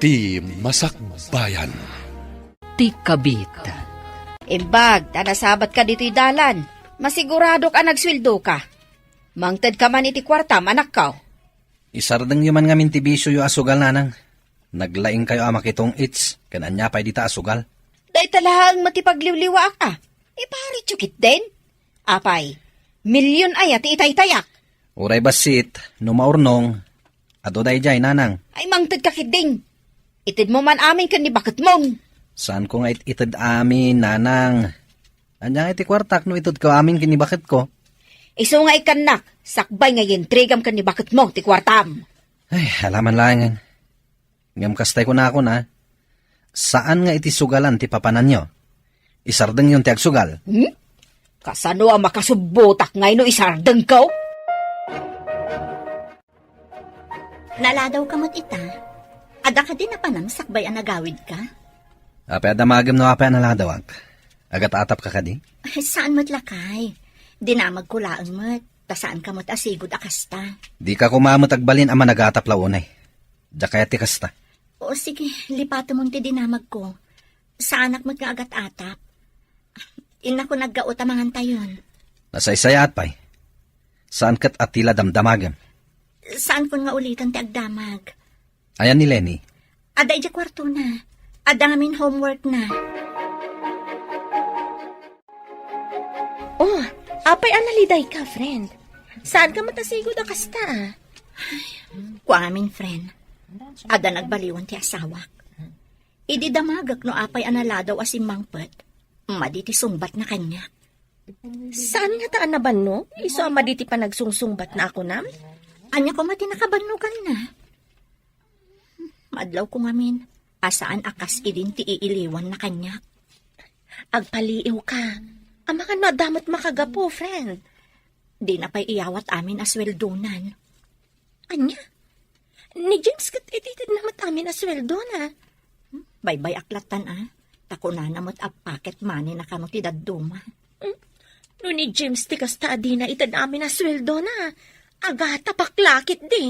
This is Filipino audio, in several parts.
Iti Masakbayan. Ti kabit. Imbag, tanasabat ka dito'y dalan. Masigurado ka nagsweldo ka. Mangted ka man iti kwarta, manakaw. Isardeng yuman ngamin ti bisyo yu asugal nanang. Naglaing kayo ama kitong its, kananya pa'y dita asugal. Day talahang matipagliwliwa ka. Ipari tsukit din. Apay, milyon ay at itay-tayak. Uray basit, numaurnong, ado day jay nanang. Ay mangted ka kiding. Itid mo man amin kan ni bakit mong. Saan ko nga itid amin, nanang? Anya iti kwartak no itid ko amin kinibakit ko. Iso nga ikanak, sakbay nga yentrigam kan ni bakit mo, ti kwartam. Ay, halaman langan. Ngam kastay ko na ako na. Saan nga iti sugalan ti papanan nyo? Isardeng yung ti agsugal. Kasano ang makasubutak ngay no isardeng ko? Naladaw ka mo't ita. Ada ka din na panang sakbay ang nagawid ka? Ape adamagam no ape analadawak. Agat atap ka kadi? Saan mo't lakay? Dinamag kulaang mo't. Tasaan ka mo't asigod akasta. Di ka kumamot agbalin ama nagatap launay. Diya kaya ti kasta. O sige, lipato mong ti dinamag ko. Saanak mo't nga agat atap. Ina ko naggautamangan tayon. Nasaysayat pa'y. Saan kat atila damdamagam? Saan ko nga ulitan ti agdamag? Ayan ni Lenny. Ada ija kwarto na. Ada ngamin homework na. Oh, apay analiday ka, friend. Saan ka matasigod akasta? Kuang amin, friend. Ada nagbaliwan ti asawak. Idi damagak no apay analadaw asim mangpet. Maditi sungbat na kanya. Saan nga taan na banno? Iso ang maditi pa nagsungsungbat na ako nam? Anya ko mati nakabanugan na. Madlaw ko ngamin, asaan akas idin ti iiliwan na kanya. Agpaliiw ka. Ama ka no damot makagapo, friend. Di na pa'y iyawat amin asweldonan. Anya? Ni James kat ititid namat amin asweldo na. Baybay aklatan Tako na namot a pocket money na kamo ti dadduma. No ni James ti kasta di na itad amin asweldo na. Agata paklakit di.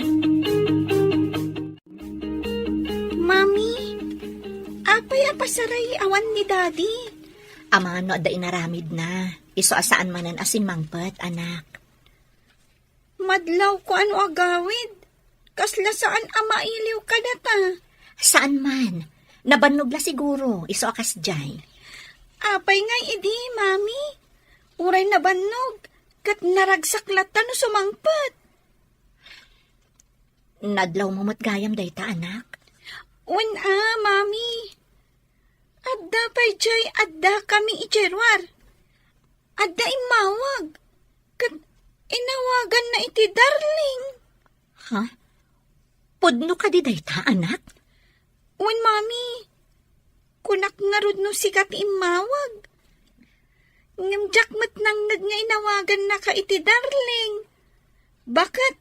Mami, apay apasaray awan ni Daddy. Ama no da inaramid na. Iso asaan manan asimangpet, anak. Madlaw ko ano agawid. Kasla saan amailiw ka data. Saan man? Nabannog la siguro. Iso akas jay. Apay ngay idi, mami. Uray na bannog. Kat naragsaklat no sumangpet. Nadlaw mo matgayam day ta, anak. Mami. Adda pa'y jay, adda kami ijerwar. Adda imawag. Kat inawagan na iti darling. Ha? Pudno ka di day ta, anak? Mami. Kunak nga rod no sikat imawag. Ngamjak mat nang nga inawagan na ka iti darling. Bakit?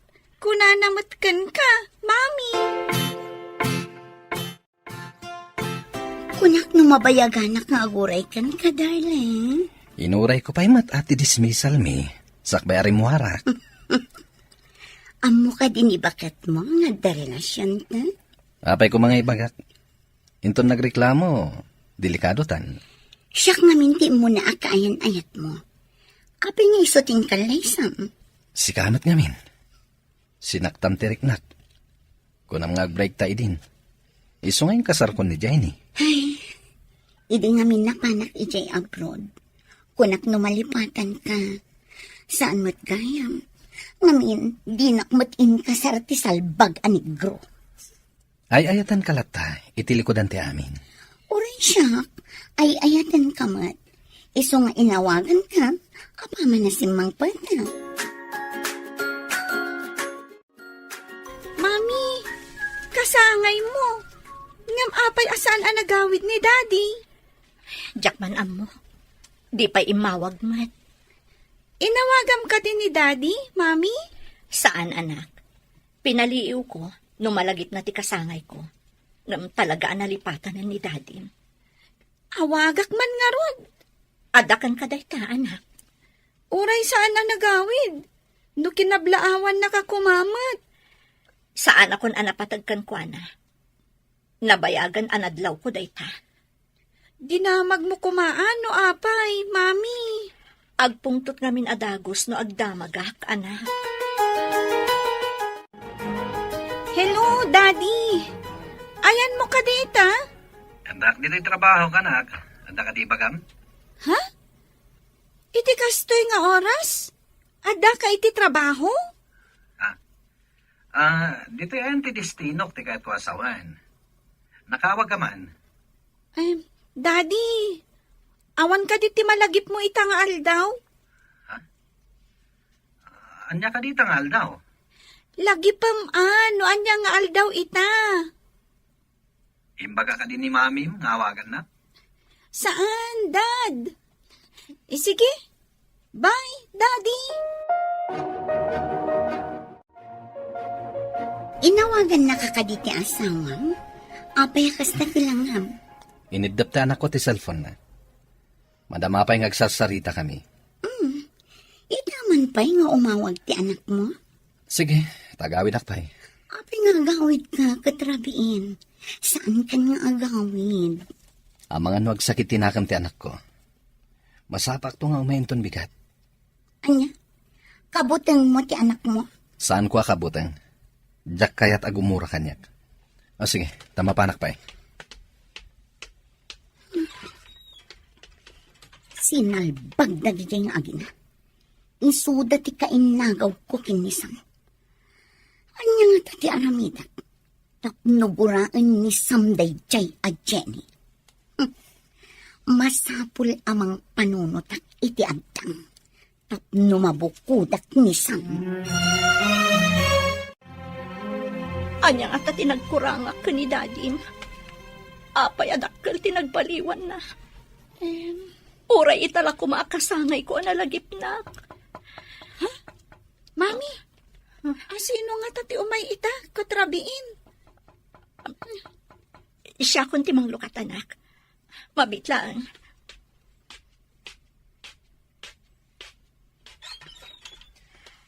Kunanamatkan ka, mami. Kunak no mabayaganak nga aguray kan ka, darling. Inuray ko pa'y mat ati dismissal mi. Sakbay arimuharak. Amo ka din ibakat mo nga da relasyon ta? Apay ko mga ibagak. Inton nagreklamo, delikado tan. Siyak nga minti mo na akaayan-ayat mo. Apay nga isuting kalaysam. Sikamot ngamin. Sinaktam tiriknak. Kunam nga break ta idin. Iso nga yung kasar ko ni Jenny. Ay, idi nga minapanak ijay abroad. Kunak numalipatan ka. Saan mo't gayam? Ngamin, di nakmatin ka sa salbag anigro. Ay ayatan kalata, itilikodan ti amin. Uray siyak, ay ayatan ka mat. Iso nga inawagan ka, apama na si Mang Pata. Mami, kasangay mo. Ngam apay asaan ang nagawid ni Daddy. Jakman amo, di pa imawag mat. Inawagam ka din ni Daddy, Mami? Saan, anak? Pinaliiw ko, numalagit na ti kasangay ko. Nam talaga analipatan na ni Daddy. Awagak man nga rod. Adakan ka day ta, anak. Uray saan ang nagawid? No kinablaawan na ka kumamat. Saan akon anapatagkan ko, anak? Nabayagan anadlaw ko dayta. Dinamag mo kumaan no apay, mami. Agpungtot ngamin adagos no agdamagak, anak. Hello, Daddy. Ayan mo ka dita? Andak, dito'y trabaho ka, anak. Andak ka di bagam? Ha? Iti kastoy nga oras? Ada ka iti trabaho? Dito'y antidestinok, ti kahit wasawan. Nakawag ka man. Ay, Daddy. Awan ka diti malagip mo ita nga aldaw? Anya ka dito nga aldaw? Lagipam ano, anya nga aldaw ita? Imbaga ka din ni mami, ngawagan na. Saan, Dad? Sige. Bye, Daddy. Inawagan na kakaditi asawang, apay kas na kilangam. Inidap ta anak ko ti cellphone na. Madama pa'y ngagsasarita kami. Itaman pa'y nga umawag ti anak mo. Sige, tagawid akpay. Apay nga agawid ka, katrabiin. Saan ka nga agawid? Mga nuwag sakit tinakam ti anak ko. Masapak to nga umahinton bigat. Anya? Kabutang mo ti anak mo? Saan ko akabutang? Diyak kayat agumura kanyak. O sige, tama pa anak pa'y. Sinalbag na di nga agina. Isuda ti kainagaw ko kinisang. Anya nga tati aramidak. Tapnuguraan ni Samday Jay a Jenny. Masapul amang panunotak iti agtang. Tapnumabukudak ni Sam. Anya nga ta tinagkurangak ka ni Dadim. Apay adakkel tinagbaliwan na. Uray itala kumakasangay ko analagip na. Mami, sino nga tati umay ita, katrabiin? Siya kun timang lukat, anak. Mabitlaan.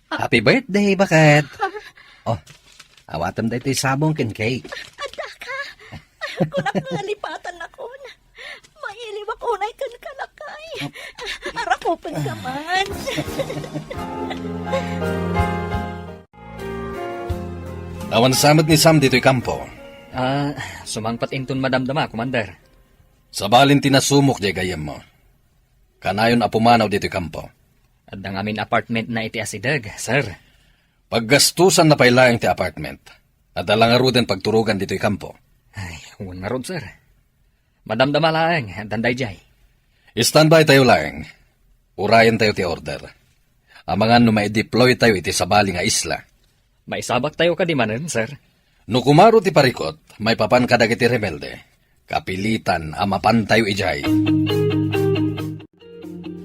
Happy birthday, bakat! Oh, awatam da ito'y sabong kin cake. Ada ka. Kunak nalipatan ako na. Mailiwak unay kan kalakay. Arakopan ka man. Awan samad ni Sam dito'y kampo. Sumangpat inton madamdama, Commander. Sa balin tinasumok di gayam mo. Kanayon apumanaw dito'y kampo. At ang amin apartment na iti asidag, sir. Paggastusan na pailaing ti apartment. At alangaruden pagturugan dito'y kampo. Ay, huwag nga rod, sir. Madamdama lang, danday jay. Standby tayo lang. Urayan tayo ti order. Amangan no ma-deploy tayo iti sabali nga isla. Maisabak tayo kadimanan, sir. No kumaro ti parikot, may papan kadag iti rebelde. Kapilitan amapan tayo ijay.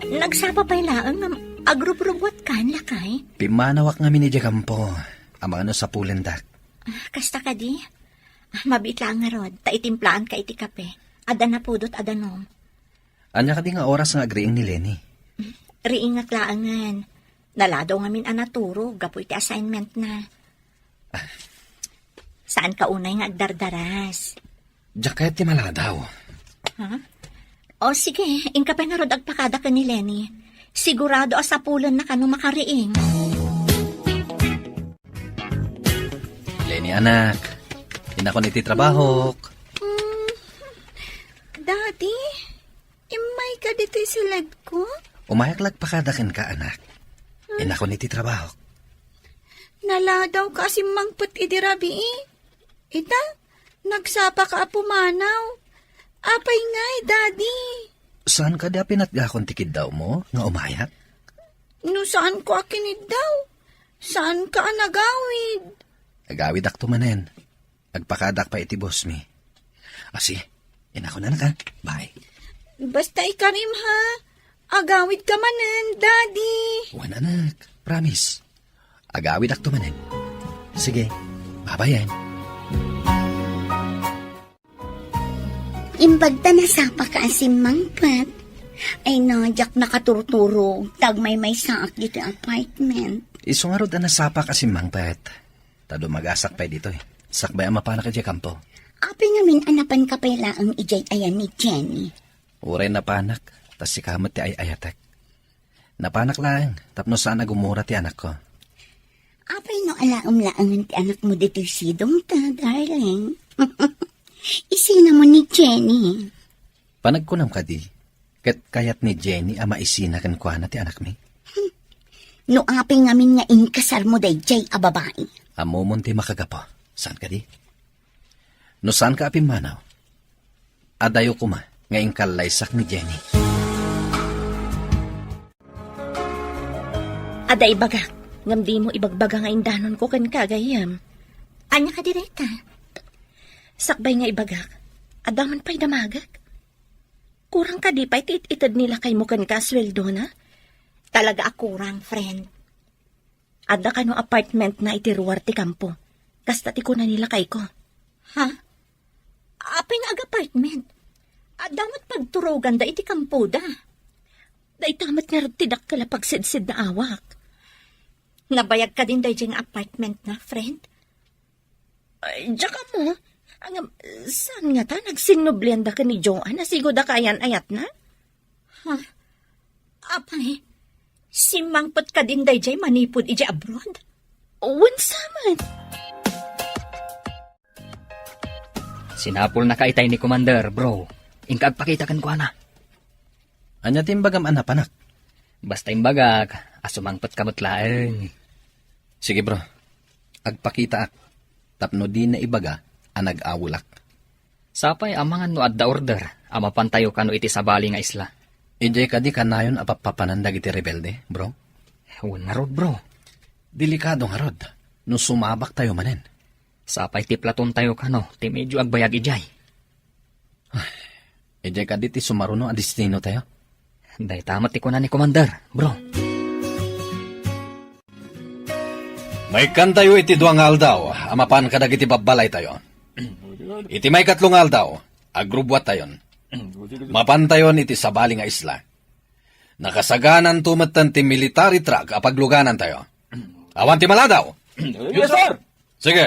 Nagsapa pa ilaang agrub-rubot kan lakay. Pimanawak nga mini kampo. Amangan no sa pulendak. Kasta ka di. Mabitla nga rod, taitimplaan ka iti kape. Ada na pudot, ada nom. Anya ka di nga oras nga agriing ni Lenny. Riing nga klaangan. Naladaw nga min anaturo, gapo iti assignment na. Saan ka unay nga agdardaras? Diyak kaya ti maladaw. Ha? O sige, ingkapay nga rod agpakada ka ni Lenny. Sigurado asapulan na ka nung makariing. Lenny anak, inako niti trabaho. Daddy, imay ka dito silad ko? Umayaklag pakadakin ka anak. Inako niti trabaho. Naladaw ka si mangput idirabi Ita, nagsapa ka apumanaw. Apay ngay, Daddy. Saan ka da pinatgakon tikid daw mo nga umayak? No saan ko akinid daw? Saan ka nagawid? Agawid ak tumanen. Agpakadak pa iti boss mi. Asi, inako na ka. Bye. Basta ikarim ha. Agawid ka manen, Daddy. Wan anak, promise. Agawid ak tumanen. Sige, babayan. Imbagta na sapa ka asim mangpat. Ay nadyak nakaturturo. Tagmay may saak dito apartment. Isungarod na nasapa kasi mangpet. Tado magasak pa dito eh. Sakbay ang mapana ka dyan kampo. Api ngamin anapan ka pala ang ijay ayan ni Jenny. Uray napanak, tas si kamot ti ay ayatek. Napanak lang, tapno sana gumura ti anak ko. Apay no alaam-laangan ti anak mo dito sidong ta, darling. Isina mo ni Jenny. Panagkunam ka di, ket kayat ni Jenny ama isinakan kwa na ti anak mi. No api ngamin nga inkasar mo day jay a babae. Amo mon ti makagapo, saan ka di? No saan ka apim manaw? Adayo kuma, ngayong kalaysak ni Jenny. Ada ibaga, ngam di mo ibagbaga nga indanon ko kan kagayam. Anya ka direta? Sakbay nga ibagak, adaman pa'y damagak. Kurang ka di pa'y ititid nila kay mo kan kasweldo na? Talaga akurang, friend. Ada ka no apartment na itiruwar ti kampo. Kasta ti ko na nila kay ko. Ha? Apay nga ag-apartment. Damot pagturogan da iti kampo da. Day tamat nga rin tidak kala pagsidsid na awak. Nabayag ka din day dyan apartment na, friend? Ay, tsaka mo, saan nga ta nagsinublian da ka ni Joanne na sigod da kayan ayat na? Ha? Apay, si mangpot ka din day dyan manipod iji abroad? Unsa man? Sinapol na kaitay ni Commander, bro. Ingkag pakitakan ko na. Anya timbagam anapanak. Basta imbagak, asumangpot kamot laeng. Sige bro, agpakita ak. Tapno di na ibaga, anag-awulak. Sapay amangan no adda order, amapan tayo kano iti sabali nga isla. Ijay ka di kanayon apapapanandag iti rebelde, bro. Huwag nga rod, bro. Delikado nga rod. No sumabak tayo manen. Sapay ti platon tayo kano, ti medyo agbayag ijay. Ijay ka di ti sumaruno a destino tayo. Day tamat ti ko na ni Commander, bro. May kan tayo iti duang aldaw, amapan kadag iti babalay tayo. Iti may katlong aldaw, agrubwat tayon. Mapan tayon iti sabali nga isla. Nakasaganan tumatan ti military truck apagluganan tayo. Awan ti maladaw. Yes, sir! Sige.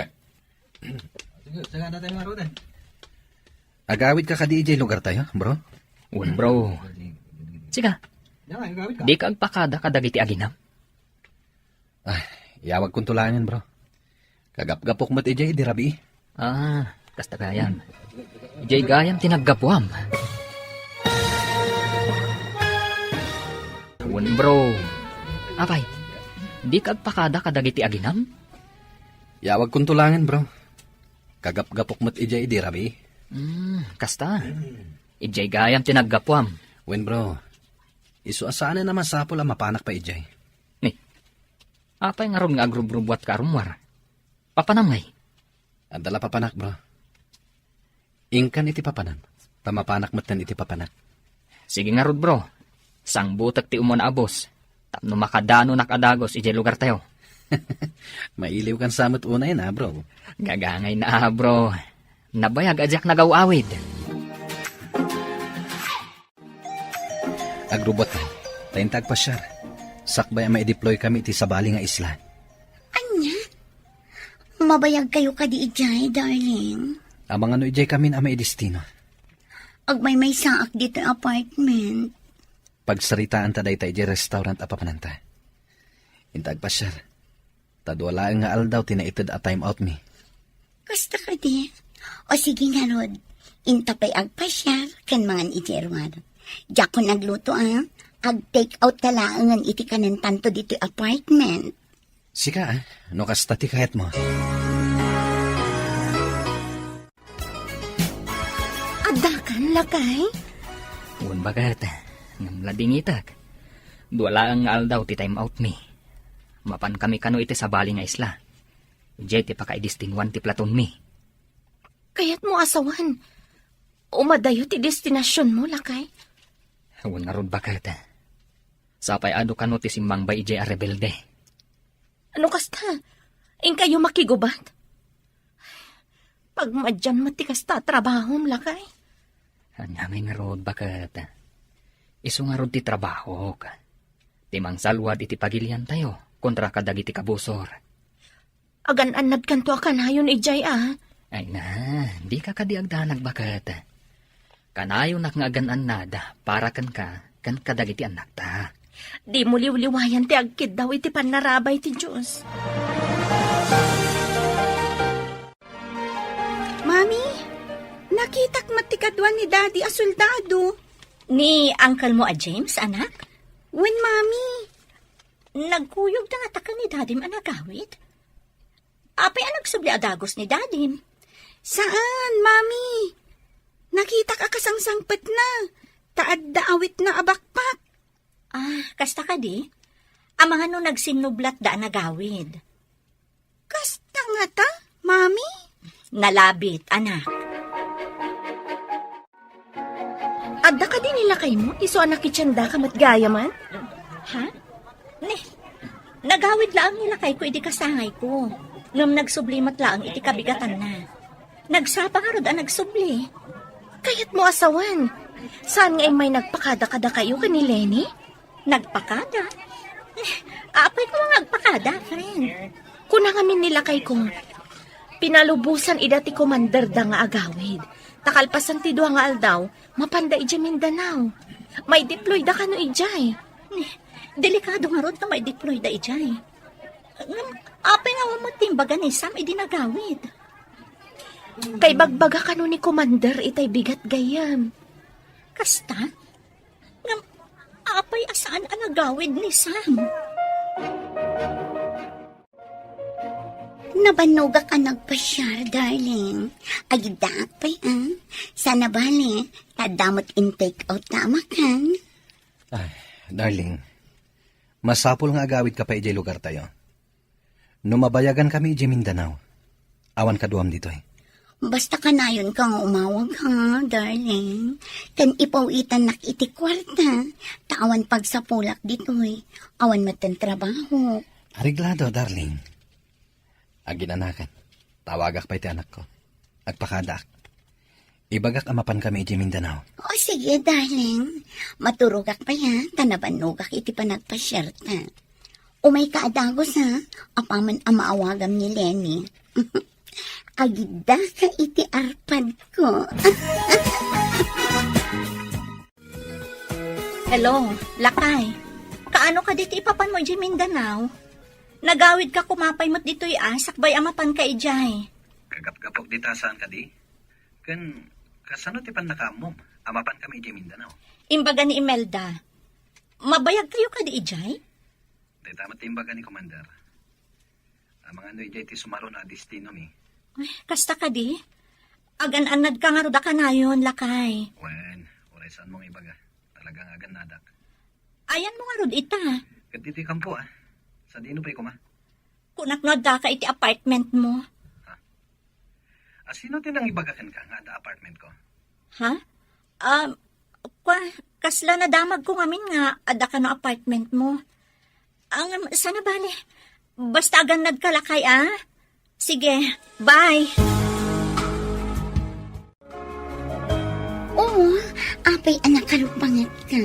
Agawid ka kadi ijay lugar tayo, bro? Un, bro. Siga. Di ka agpakada kadag iti aginam. Ay, yawag kong tulangan, bro. Kagap-gapok mo't ijay, di rabi. Kasta gayam. Ijay gayam tinaggapuam. Un, bro. Apay, di ka agpakada kadag iti aginam? Yawag kong tulangan, bro. Kagap-gapok mo't ijay, di rabi. Kasta. Ijay gayam tinaggapuam. Wen, bro. Isu asana naman sapol ang mapanak pa ijay. Apay nga ron nga agrub-rubwat ka rumwar. Papanam ngay. Adala papanak, bro. Ingkan iti papanam. Pamapanak mo't iti papanak. Sige nga rod, bro. Sang butak ti umon abos. Tapno makadano nakadagos ijay lugar tayo. Mailiw kan samot unay na, bro. Gagangay na, bro. Nabayag adyak nagawawid. Agrubot ka. Tayintag pa siya. Sakbay ang ma-deploy kami iti sabali nga isla. Anya? Mabayag kayo ka di ijay, darling. Amang ano ijay kami na may destino. Agmay saak dito apartment. Pagsaritaan ta day ta ijay restaurant apapananta. Intag pa siya. Tadwala nga aldaw tinaited a time out mi. Kasta ka di. O sige nga, Rod. Intapay agpasyar kan mangan iti erwar. Diyak ko nagluto ag-take out talaangan iti kanan tanto dito apartment. Sika no kasta ti kahit mo. Adakan lakay? Un bagat. Ngam ladingitak. Duwala ang aldaw ti time out mi. Mapan kami kano iti sabali nga isla. Ijay ti pakaidistinwan ti platon mi. Kaya't mo asawan. Umadayo ti destinasyon mo, lakay. Huwag nga ron bagat. Sapay ado kano ti simbang ba ijay a rebelde. Ano kasta? In kayo makigubat? Pag madyan mo ti kasta trabahom, lakay. Anamay nga rod bagat. Isu nga rod ti trabaho ka. Ti mangsalwad iti pagilian tayo kontra kadag iti kabusor. Agan-anad kanto akanayon ijay Ay na, di ka kadiagdanag bakat. Kanayo nak nga ganan nada, para kan kadagiti anak ta. Di mo liwliwayan ti agkid daw iti panarabay ti Diyos. Mami, nakitak matikadwan ni Daddy a soldado. Ni uncle mo a James, anak? When, Mami? Nagkuyog na nga taka ni Dadim anagawid? Apay anag subli adagos ni Dadim? Saan, Mami? Nakita ka kasangsangpet na. Taad daawit na abakpak. Kasta ka di? Ang mga no nagsinublat da nagawid. Kasta nga ta, Mami? Nalabit, anak. Adda ka din nila kay mo? Iso anak itsanda ka matgaya man? Ha? Nagawid laang nila kay ko iti kasangay ko. Ngam nagsublimat laang iti kabigatan na. Nagsapa nga rod ang nagsubli. Kayat mo asawan. Saan nga may nagpakada-kada kayo ka ni Lenny? Nagpakada? Apay ko nga nagpakada, friend. Kunangamin nila kay kong pinalubusan ida ti commander da nga agawid. Takalpasan ti duha nga aldaw, mapanda ija Mindanao. May deploy da ka no ijay. Delikado nga rod na may deploy da ijay. Apay nga matimbagan ni Sam idinagawid. Kay bagbaga ka no ni commander itay bigat gayam. Kasta? Ngam, apay asaan ang nagawid ni Sam? Nabanuga ka nagpasyar, darling. Ay, dapay, Sana bali, tadamot in take out tama kan. Ay, darling, masapol nga agawid ka pa ijay lugar tayo. Numabayagan kami ijay Mindanao. Awan ka duam dito eh. Basta kanayon ka nga umawag ha, darling. Kan ipawitan nak iti kwarta. Tawan pagsapulak dito eh. Awan matan trabaho. Ariglado, darling. Aginanakan. Tawagak pa iti anak ko. Agpakadak. Ibagak amapan kami iti Mindanao. O sige, darling. Maturugak pa ya. Tanabanugak iti panagpasyerta. Umay kaadagos ha. Apaman amaawagam ni Lenny. Agida ka iti arpad ko. Hello, Lakay. Kaano ka dito ipapan mo ijay Mindanao? Nagawid ka kumapay mo't dito'y sakbay amapan ka ijay. Kagap-gapok dita saan ka di? Kasano ti pan nakamom? Amapan kami ijay Mindanao. Imbaga ni Imelda. Mabayag kayo ka di ijay? Dahil tamat imbaga ni Commander. Ang mga ano ijay ti sumaro na destino mi. Ay, kasta ka di? Agan-anad ka nga roda ka na yun, Lakay. Wen, oray saan mong ibaga. Talagang agan nadak. Ayan mo nga rod ita. Kaditi kampo Sa dino pa'y kuma? Kunak no da ka iti apartment mo. Sino tinang ibagakan ka nga da apartment ko? Ha? Kasla na damag ko ngamin nga ada ka no apartment mo. Ang sana bale. Basta aganad ka, Lakay Sige, bye. Oo, apay anak karupangat ka.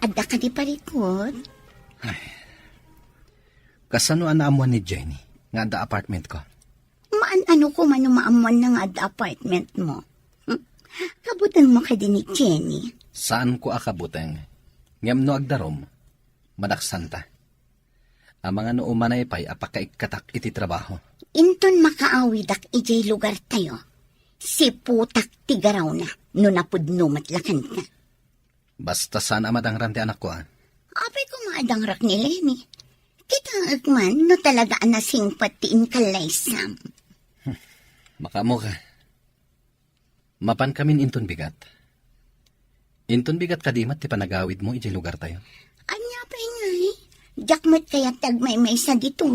Adda ka di parikot. Kasano anaamuan ni Jenny nga da apartment ko? Ano ko man umaamuan na nga adda apartment mo. Kabutan mo ka din ni Jenny. Saan ko akabuteng? Ngam no agdarom, madaksanta. Ang mga no umanay pa'y apakaikatak iti trabaho. Inton makaawidak ijay lugar tayo. Si putak tigaraw na, no napudno matlakan ka. Basta saan amadang ranti anak ko Apay ko maadang rak ni Lenny. Kita agman, no talaga anasing patiin kalay Sam. Makamo ka. Mapan kamin inton bigat. Inton bigat kadimat ti panagawid mo ijay lugar tayo. Anya pa ngay, jakmat kaya tagmay-may sa dito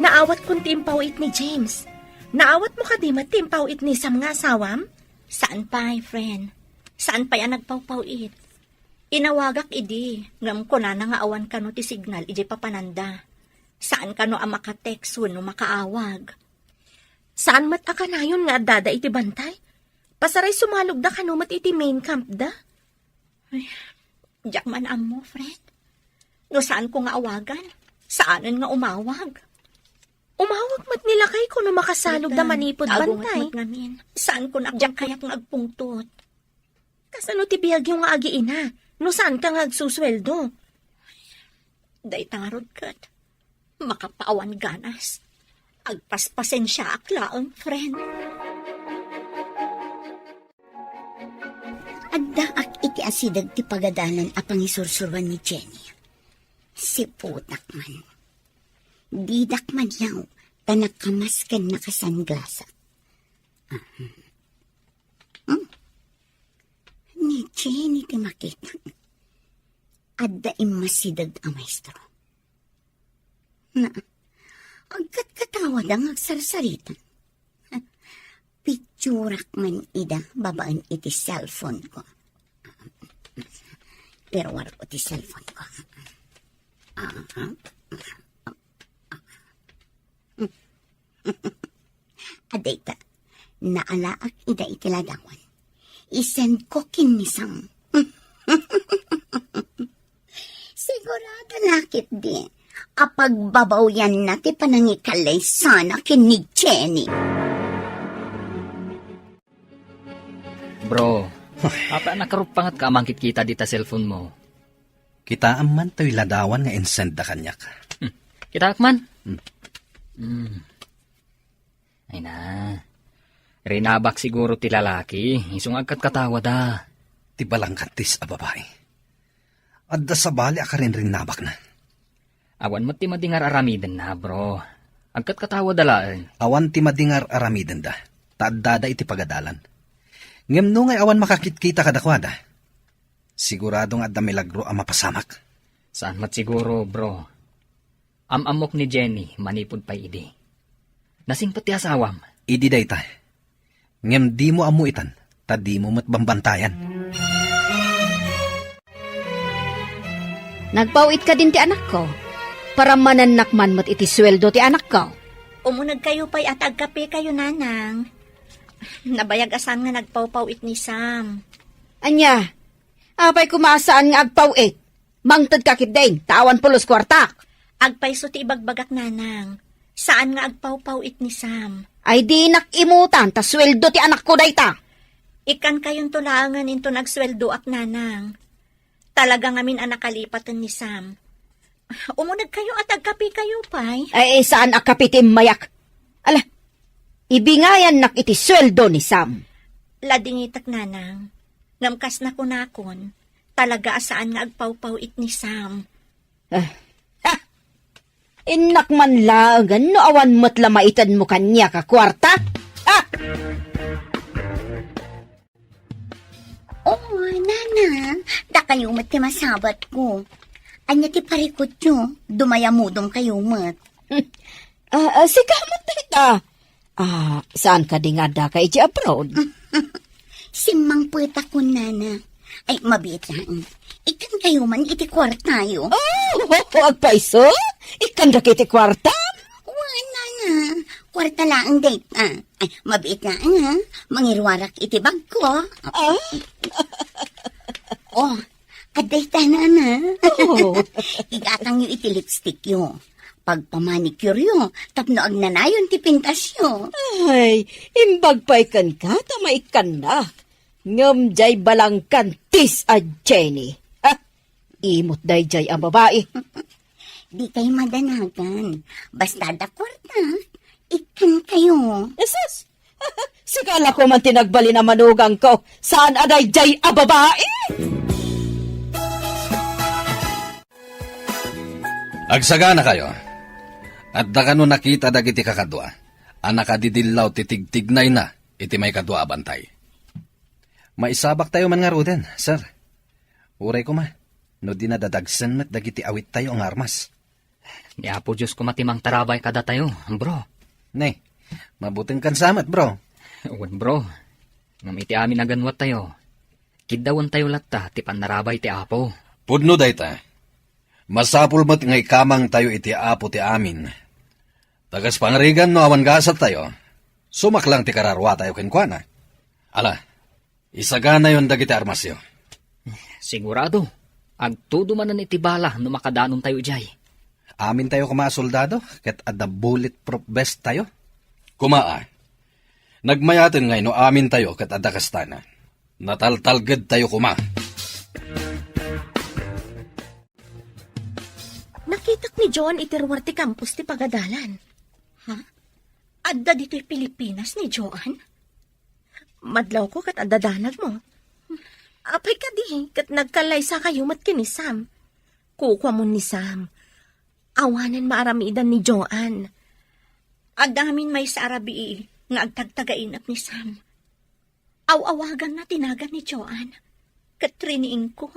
Naawat kong timpawit ni James. Naawat mo ka di matimpawit ni Sam nga asawam? Saan pa, friend? Saan pa yan nagpawpawit? Inawagak idi. Ngam ko na nga awan ka no ti signal iji papananda. Saan ka no ang makatext no makaawag? Saan mat akanayon nga dada iti bantay? Pasaray sumalog da kano mat iti main camp da? Diyak man mo, friend. No saan ko nga awagan? Saanan nga umawag? Umawag mat nila kay ko no makasalog na manipod bantay. Agungat ngamin. Saan ko na kayak ng agpungtot? Kasano ti biyag yung nga agiina? No saan ka nga agsusweldo? Day tangarod kat. Makapaawan ganas. Agpaspasen siya aklaang friend. Agdaak iti asidag ti pagadalan apang isursurwan ni Jenny. Si putak man. Didak man yaw, tanakamaskan na kasanglasa. Ni Jenny ti makita. Addaim masidag ang maestro. Na, agkat katawad ang agsarsaritan. Picturak man ida babaan iti cellphone ko. Pero war ko ti cellphone ko. Adayta, naalaak ida iti ladawan. Isend ko kinisam. Sigurado lakit di. Kapag babaw yan na ti panangikalay sana kinig Jenny. Bro, apa nakarupangat ka amangkit kita dita cellphone mo? Kita man tayo ladawan nga insend da kanyak. Kita akman? Ay na. Rinabak siguro ti lalaki. Isung agkat katawa da. Ti balangkatis a babae. Adda sa bali akarin rin nabak na. Awan mo ti madingar aramiden na, bro. Agkat katawa dalaan. Awan ti madingar aramiden da. Taadada iti pagadalan. Ngem no ngay awan makakitkita kadakwada. Siguradong adda milagro ang mapasamak. Saan mat siguro, bro? Amok ni Jenny, manipod pa idi. Nasing pati asawam. Idi dayta. Ngem di mo amuitan, ta di mo matbambantayan. Nagpauit ka din ti anak ko. Para mananakman mo't iti sweldo ti anak ko. Umunag kayo pa'y at agkape kayo, nanang. Nabayag asan nga nagpawpawit ni Sam. Anya, apay kumasaan nga agpauit. Mangtad kakit din, tawan pulos kwartak. Agpayso ti ibagbagak, nanang. Saan nga agpawpawit ni Sam? Ay di nakimutan, ta sweldo ti anak ko dayta. Ikan kayong tulangan into nagsweldo ak, nanang. Talaga ngamin ang nakalipatan ni Sam. Umunag kayo at agkape kayo, pay. Ay saan akapitim mayak? Ala, ibingayan nak iti sweldo ni Sam. Ladingitak, nanang. Ngamkas na kunakon. Talaga asaan nga agpawpawit ni Sam. Inak man lagan, no awan mo't lamaitan mo kanya ka kwarta. Oo, nana. Da kayo mat ti masabat ko. Anya ti parikot nyo, dumayamudong kayo mat. Sige mo tita. Saan ka di nga da ka iti abroad? Simang puweta ko, nana. Ay, mabit lang. Ikan kayo man iti kwartayo. Agpaiso? Ikan da kiti kwarta? Wala na. Kwarta lang date. Ay, mabit lang ha. Mangirwarak iti bag ko. Oh, aday na na. Igatang yung iti lipstick yo. Pagpamanicure yo, tapno agnanayon ti pintas yo. Ay, imbag pa ikan ka, tamaikan na. Ngam jay balangkan tis a Jenny. Imot day jay ang babae. Di kayo madanagan. Basta da kwarta, ikan kayo. Eses, sigala ko man tinagbali na manugang ko. Saan aday jay a babae? Agsagana kayo. At da kano nakita dagiti kakadwa. Anak adidillaw titigtignay na iti may kadwa abantay. Maisabak tayo man nga ruden, sir. Uray ko ma. No di nadadagsan mat dagiti awit tayo ang armas. Ni Apo Diyos ko matimang tarabay kada tayo, bro. Ne, mabuting kansamat, bro. Uwan, bro. Ngam iti amin naganwat tayo. Kidawan tayo latta, ti panarabay ti Apo. Pudno dayta. Masapul mat ngay kamang tayo iti Apo ti amin. Tagas pangarigan no awan gasat tayo. Sumaklang ti kararwa tayo kenkwana. Ala, isagana yon dagiti armasyo. Sigurado. Agtudo man iti bala no makadanon tayo jay. Amin tayo kuma soldado, ket adda bulletproof vest tayo. Kumaa. Nagmayatin ngay no amin tayo kat adda kastana. Nataltalged tayo kuma. Nakitak ni John iterwar ti campus ti pagadalan. Adda dito'y Pilipinas ni Joan? Madlaw ko kat adadanag mo. Apay ka di, kat nagkalaysa kayo mat kini Sam. Kukwa mo ni Sam. Awanan maaramidan ni Joan. Adamin may sa Arabi nga agtagtagainap ni Sam. Awawagan na tinagan ni Joan. Katriniing ko.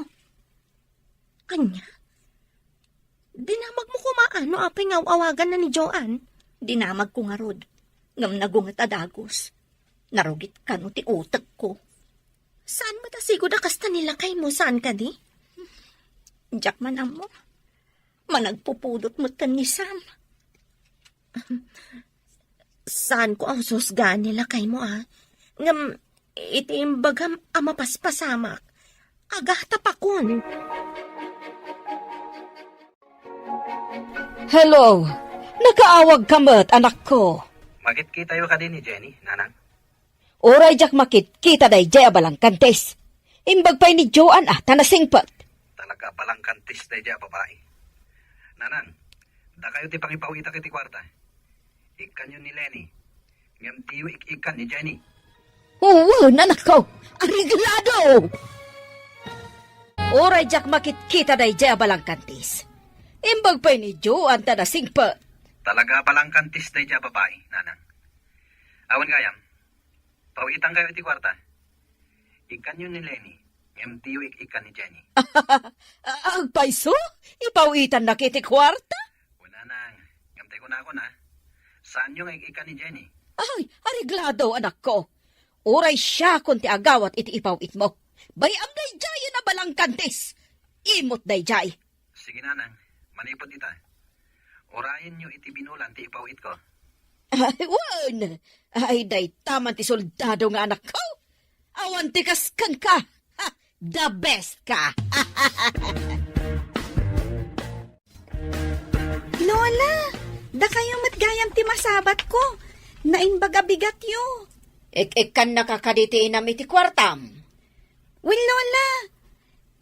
Anya? Dinamag mo kumaano apay nga awagan na ni Joan? Dinamag ko nga rod. Ngam nagungat adagos. Narugit ka no ti utak ko. Saan matasigo na kasta nila kay mo? Saan ka di? Jack man mo. Managpupudot mo tan ni Sam. Saan ko ang susgaan nila kay mo Ngam itiimbagam amapaspasamak. Agatapakon. Hello, nakaawag ka mat, anak ko. Magit kita yo ka din ni Jenny, nanang. Oray jak makit, kita day jay abalang kantes. Imbag pa'y ni Joan tanasingpat. Talaga palang kantis day diya babae. Nanang, da kayo ti pangipawita kiti kwarta. Ikan yun ni Lenny. Ngam tiyo ikan ni Jenny. Oo, nanak ko, ariglado! Oray jak makit, kita day jay abalang kantes. Imbag pa'y ni Joan tanasingpat. Talaga palang kantis day diya babae, nanang. Awan gayam. Pawitan kayo iti kwarta. Ikan yun ni Lenny. Ngam tiyo ikan ni Jenny. Agpaiso? Ipawitan na kiti kwarta? Wala nang. Ngam tayo na ako na. Saan yung ikan ni Jenny? Ay, ariglado, anak ko. Oray siya kung ti agawat iti ipawit mo. Bayam day jay na balang kantis. Imot day jay. Sige nanang. Manipot ita. Orayin nyo iti binulan ti ipawit ko. Ay, wan. Ay, day taman ti soldado nga anak ko. Awan ti kaskan ka. Ha, the best ka. Lola, da kayo matgayam ti masabat ko. Naimbaga bigat yo. Ik-ikan nakakaditi nami ti kwartam. Well, Lola,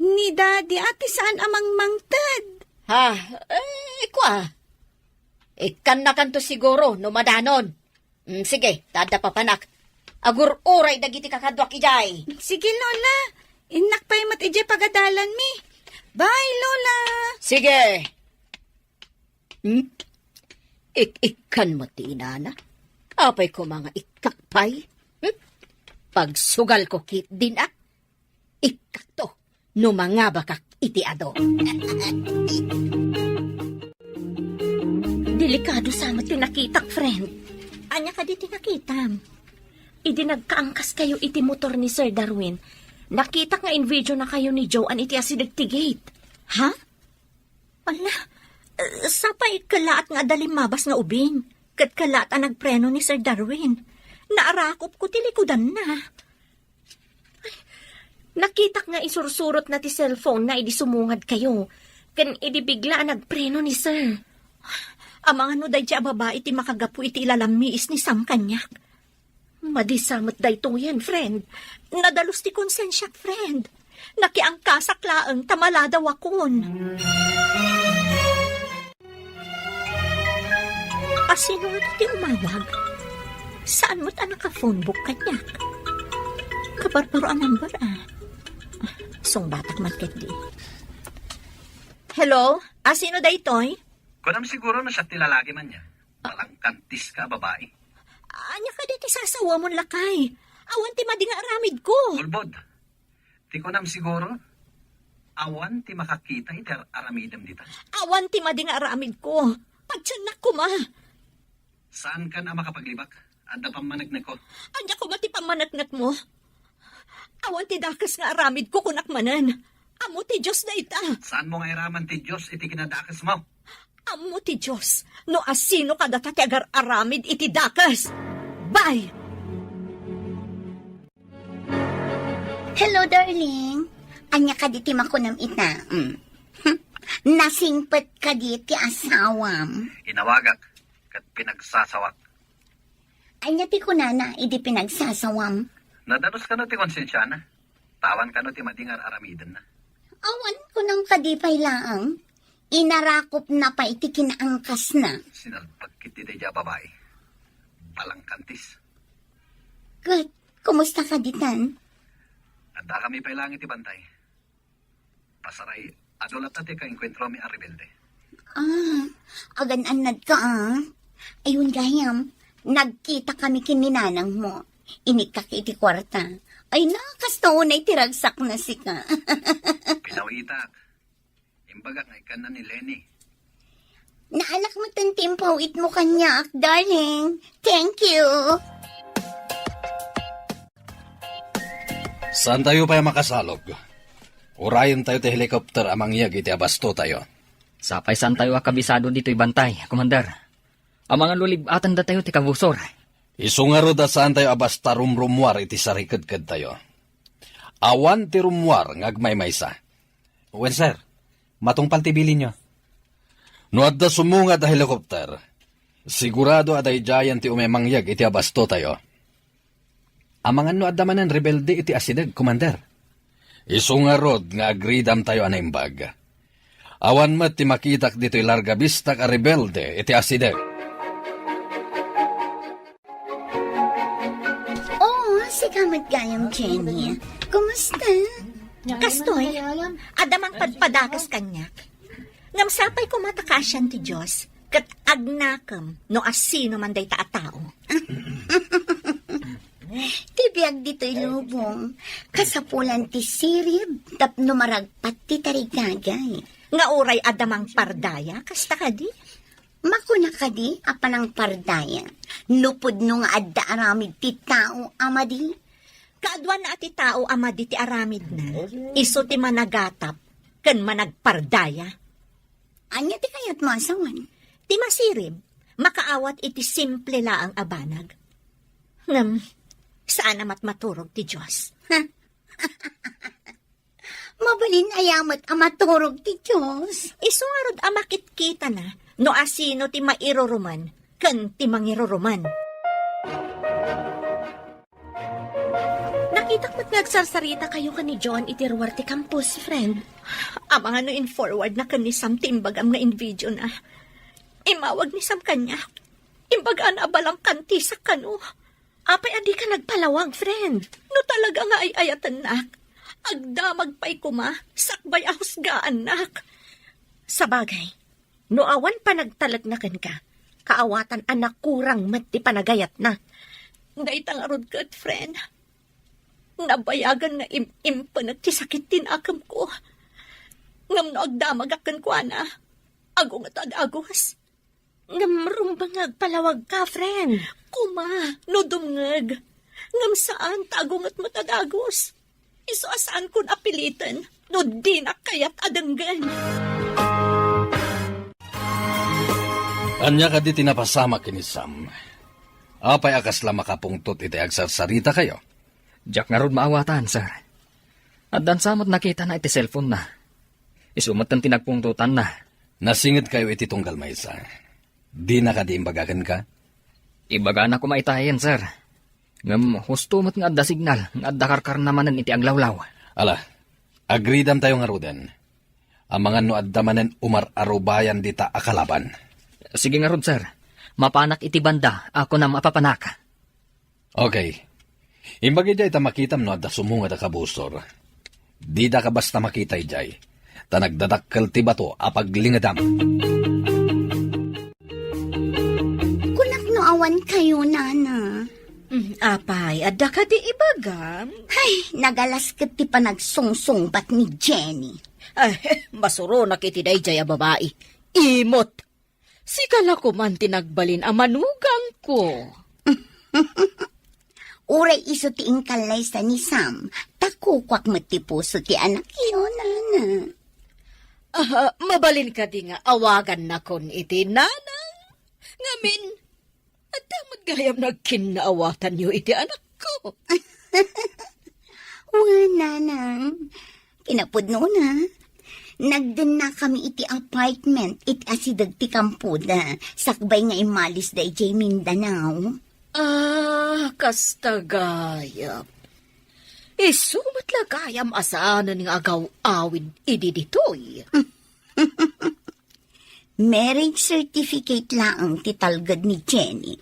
ni Daddy ati saan amang mangtad? Ha, kwa. Ikan na kanto siguro, no madanon. Sige, tada papanak. Agur oray dagiti kakadwak ijay. Sige, Lola. Inak pa'y mat ije pagadalan mi. Bye, Lola. Sige. Ik-ikan mo ti inana. Apay ko mga ikakpay. Pagsugal ko kit din Ikak to, no mga bakak iti ado. Delikado sama tinakitak, friend. Anya ka di tinakitam. Idi nagkaangkas kayo iti motor ni Sir Darwin. Nakita nga in video na kayo ni Joan iti asidagtigate. Ha? Wala. Sapay kalaat nga dalimabas nga ubing. Kat kalaat ang nagpreno ni Sir Darwin. Naarakop ko tilikudan na. Nakita nga isursurot na ti cellphone na idi sumungad kayo. Kan idi bigla ang nagpreno ni Sir. Ang mga no day dya babae ti makagapu iti ilalamiis ni Sam kanyak. Madisamot dayto yan, friend. Nadalos ti konsensyak, friend. Nakiangkasaklaang tamaladaw akon. Asino ito ti umawag? Saan mo't naka-phone book kanyak? Kabarbaro ang number Song batak market di. Hello? Asino daytoy? Kunam siguro na siya tilalagi man niya. Palang kantis ka, babae. Anya ka diti sasawa mon lakay. Awan ti madi nga aramid ko. Ulbod. Ti kunam siguro. Awan ti makakita iti aramidam dita. Awan ti madi nga aramid ko. Pagtiyanak ko ma. Saan ka na makapaglibak? Adda pamanagnak ko. Anya ko mati pamanagnak mo. Awan ti dakas nga aramid ko kunak manan. Amo ti Diyos na ita. Saan mo nga iraman ti Diyos iti kinadakas mo? Amo ti Diyos. No asino kada ti agar aramid iti dakas. Bye! Hello, darling. Anya ka di timakunam ita. Nasingpet ka di ti asawam. Inawagak, kat pinagsasawak. Ay ti ko na, idi pinagsasawam. Nadanos ka no ti konsensya na. Tawan ka no ti madingar aramidan na. Awan ko ng kadipay laang. Inarakop na pa iti kinaangkas na. Sinalpag kiti deja babae. Balangkantis. Kat, kumusta ka ditan? Anda kami pailangi ti bantay. Pasaray, adulat na ti ka-enkwentro mi aribelde. Agan-anad ka Ayun gayam, nagkita kami kininanang mo. Inikak iti kwarta. Ay nakasto na itiragsak na si ka. Pinawitak. Imbaga nga ikan na ni Lenny. Naalak mo tantimpaw it mo kanyak, darling. Thank you. Saan tayo pa makasalog? Urayon tayo ti helicopter amang iyag iti abasto tayo. Sapay saan tayo akabisado dito ibantay, Commander. Ang mga lulibatan da tayo ti kabusor. Isungaro da saan tayo abasta rumrumwar iti sarikad-kad tayo. Awan ti rumwar ngagmaymaysa. Wen sir, matungpal ti bilin nyo. No adda sumunga da helicopter, sigurado aday jayan ti umemangyag iti abasto tayo. Amangan no adda manan rebelde iti asideg, Commander. Isungarod nga agridam tayo anaimbag. Awan mat ti makitak dito ilarga bistak a rebelde iti asideg. Si kamat gayam, Jenny. Kumusta? Kastoy, adamang padpadakas kanyak. Ngam sapay ko matakasyan ti Diyos, kat agnakam no asino man day taatao. Tibiyag dito'y lubong. Kasapulan ti sirib, tapno maragpat ti tarigagay. Nga uray adamang pardaya, kasta ka di? Makuna ka di, apanang pardaya. Nupod no nga adda aramid ti tao, amadi. Kaadwan na ati tao amadi ti aramid na, iso ti managatap, kan managpardaya. Anya ti kayat masawan? Ti masirib, makaawat iti simple laang abanag. Ngam, saan namat maturog ti Diyos? Mabalin ayamat amaturog ti Diyos. Isungarod amakit kita na, no asino ti mairoruman, kan ti mangiroruman. Nakita ko't nagsarsarita kayo ka ni John itiruar ti campus, friend. Amang ano in forward na kan ni Sam timbagam nga in video na. Imawag ni Sam kanya. Imbagaan abalang kanti sa kano. Apay adi ka nagpalawag, friend. No talaga nga ay ayatan nak. Agdamag pa'y kuma, sakbay ahusgaan nak. Sa bagay, no awan pa nagtalagnakan ka, kaawatan anak kurang mati panagayat na. Dahitang arod kat, friend. Nabayagan nga impanat ti sakit tinakam ko. Ngam no agdamag akan ko, ana. Agong at agagos. Ngamrumbang nagpalawag ka, friend. Kuma, no dumngag. Ngam saan tagong at matadagos. Iso asaan kun apilitan, no di na kayat adanggan. Anya ka di tinapasama kini Sam. Apay akas la makapungtot iti agsarsarita kayo. Jack nga rod maawatan, sir. At dan samot nakita na iti cellphone na. Isumat ang tinagpungtutan na. Nasingit kayo iti tunggal maysa. Di na ka di imbagagan ka? Ibaga na ko maitayan, sir. Ngam husto mo't nga adda signal, nga adda karkar namanan iti aglawlaw. Ala, agridam tayo nga roden. Amangan no adda manen umar-arubayan dita akalaban. Sige nga rod, sir. Mapanak iti banda, ako na mapapanak. Okay. Imbagi jay ta makitam no adda sumunga da kabusor. Di da ka basta makita jay. Ta nagdadakkel ti bato apag lingadam. Kunak no awan kayo, nana. Apay, adda ka di ibagam? Ay, nagalasket ti panagsungsung bat ni Jenny. Ay, masuro na kiti day jaya babae. Imot! Sikala ko man tinagbalin ang manugang ko. Uray iso ti ingkalay sa ni Sam. Takukwak mo ti puso ti anak yun, nana. Mabalin ka di nga awagan na kon iti nanang. Ngamin, at damag gayam nagkinaawatan niyo iti anak ko. Wala, nanang. Pinapudno na. Nagdan na kami iti apartment, iti asidag ti kampuda. Sakbay nga imalis da iti Mindanao. Kastagayam. Isumat lagayam asaanan ng agaw-awid idi ditoy. Marriage certificate lang ti talgad ni Jenny.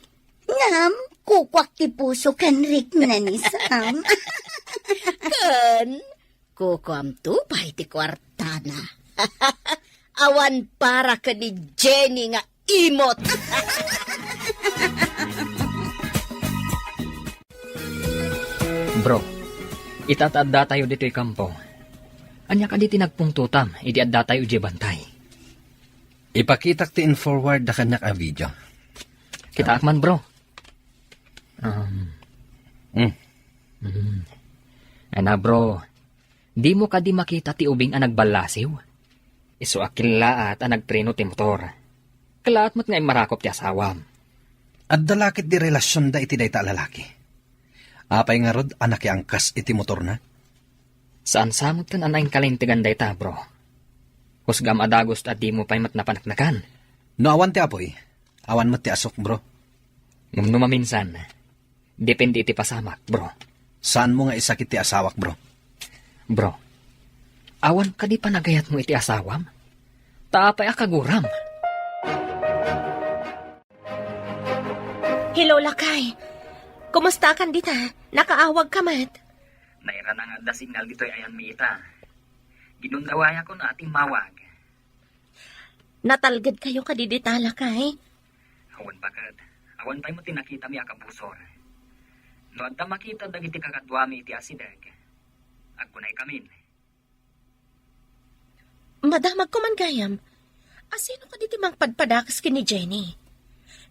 Ngam, kukwak ti puso kan Rick na ni Sam. Kan, kukuam to pa iti kwartana. Awan para ka ni Jenny nga imot. Bro, itatadda tayo dito'y kampo. Anya ka di tinagpungtutam, idi adda tayo uje bantay. Ipakitak ti in forward da kanyak a video. Kita akman bro. Ana bro, di mo ka di makita ti ubing ang nagbalasiw. Iso akilaat ang nagpreno ti motor. Kalaat mo't nga marakop ti asawam. At dalakit di relasyon da iti dayta lalaki. Apay nga rod anak angkas iti motor na. Saan samot kan anay kalintigan dayta bro? Husgam adagos at di mo pa'y matnapanaknakan. No awan ti apoy, awan mo ti asok bro. Ngum maminsan, depende iti pasamak bro. Saan mo nga isakit ti asawak bro? Bro, awan ka di pa nagayat mo iti asawam? Taapay akaguram. Hello, Lakay. Kumusta kan dita? Nakaawag ka mat? Naira na nga da signal dito'y ayan mi ita. Ginundawaya ko na ating mawag. Natalgad kayo kadidita, Lakay? Awan bakit? Awan tayo mo tinakita mi akabusor. No adda makita dagiti kakadwa mi iti asidag. Agkunay kamin. Madamag ko man gayam. Asino ka diti mang padpadakas ki ni Jenny?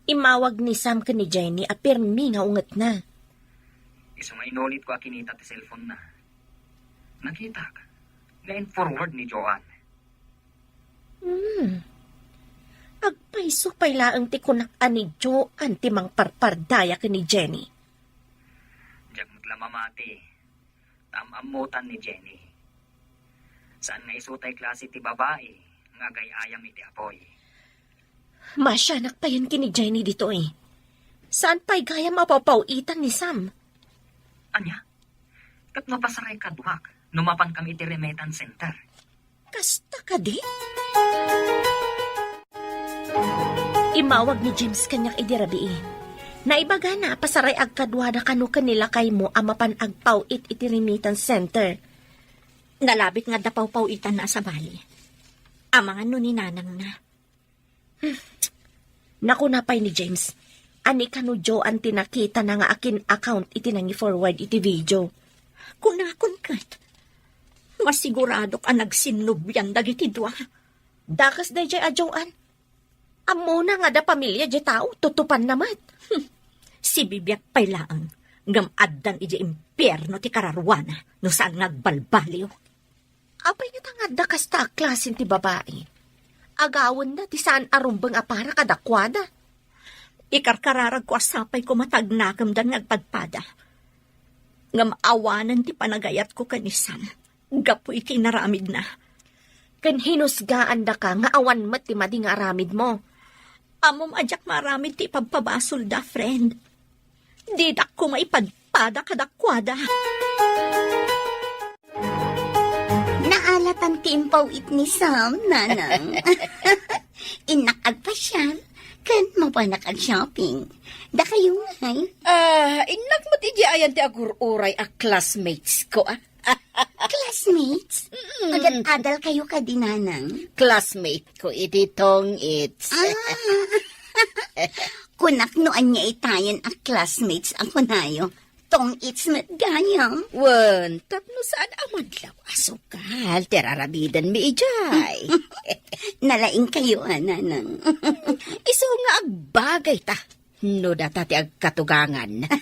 Imawag ni Sam ka ni Jenny a pirmi nga unget na. Iso nga inulit ko akinita ti cellphone na. Nakita ka. Ngayon forward ni Joanne. Agpaiso pay laang ti kunak ani Joanne ti mang parpardaya ka ni Jenny. Diyak mo't lamamati. Tamamutan ni Jenny. Saan nga isutay klase ti babae nga gayayam iti apoy. Masyanak pa yan ki ni Jenny dito eh. Saan pa'y gaya mapapawitan ni Sam? Anya? Kat mapasaray kadwak. Numapan kami iti remittance center. Kasta ka di? Imawag ni James kanyak idirabi eh. Naibaga na pasaray agkadwada kanu kanila kay mo amapan agpawit iti remittance center. Nalabit nga dapaw-paw itan na sa bali. Amangan no ni nanang na. Naku napay ni James. Ani kanu Joanne tinakita na nga akin account iti nangi forward iti video. Kunakon kat. Masigurado ka nagsinubyan dagiti dwa. Dakas day jay a Joanne. Amo na nga da pamilya jay tao tutupan namat. Si Bibiak pay laang. Ngam addan iji impyerno ti kararwana no saan nagbalbaliw. Apay nga tangad da kasta klasin ti babae. Agawon na ti saan arumbang apara kadakwada. Ikarkararag ko asapay ko matagnakam dan nagpadpada. Ngam awanan ti panagayat ko kanisam. Gapoy kinaramid na. Kan hinusgaan da ka nga awan mat ti madi nga aramid mo. Amom ajak maramid ti pagpabasol da, friend. Didak ko maipadpada kadakwada. Naalatan ti impawit ni Sam, nanang. Inakagpasyal, kan mapanak shopping. Da kayo ngay. Inak mo ti ayan ti agururay a classmates ko Classmates? Agad-adal kayo ka dinanang. Classmate ko iti tong it's. Kunak noan niya itayan a classmates ako nayo. Tong it's met gayang. Wan, tapno saan amadlaw asukal, terarabidan mi ijay. Nalaing kayo, nanang. Iso nga agbagay ta. No data ti agkatugangan.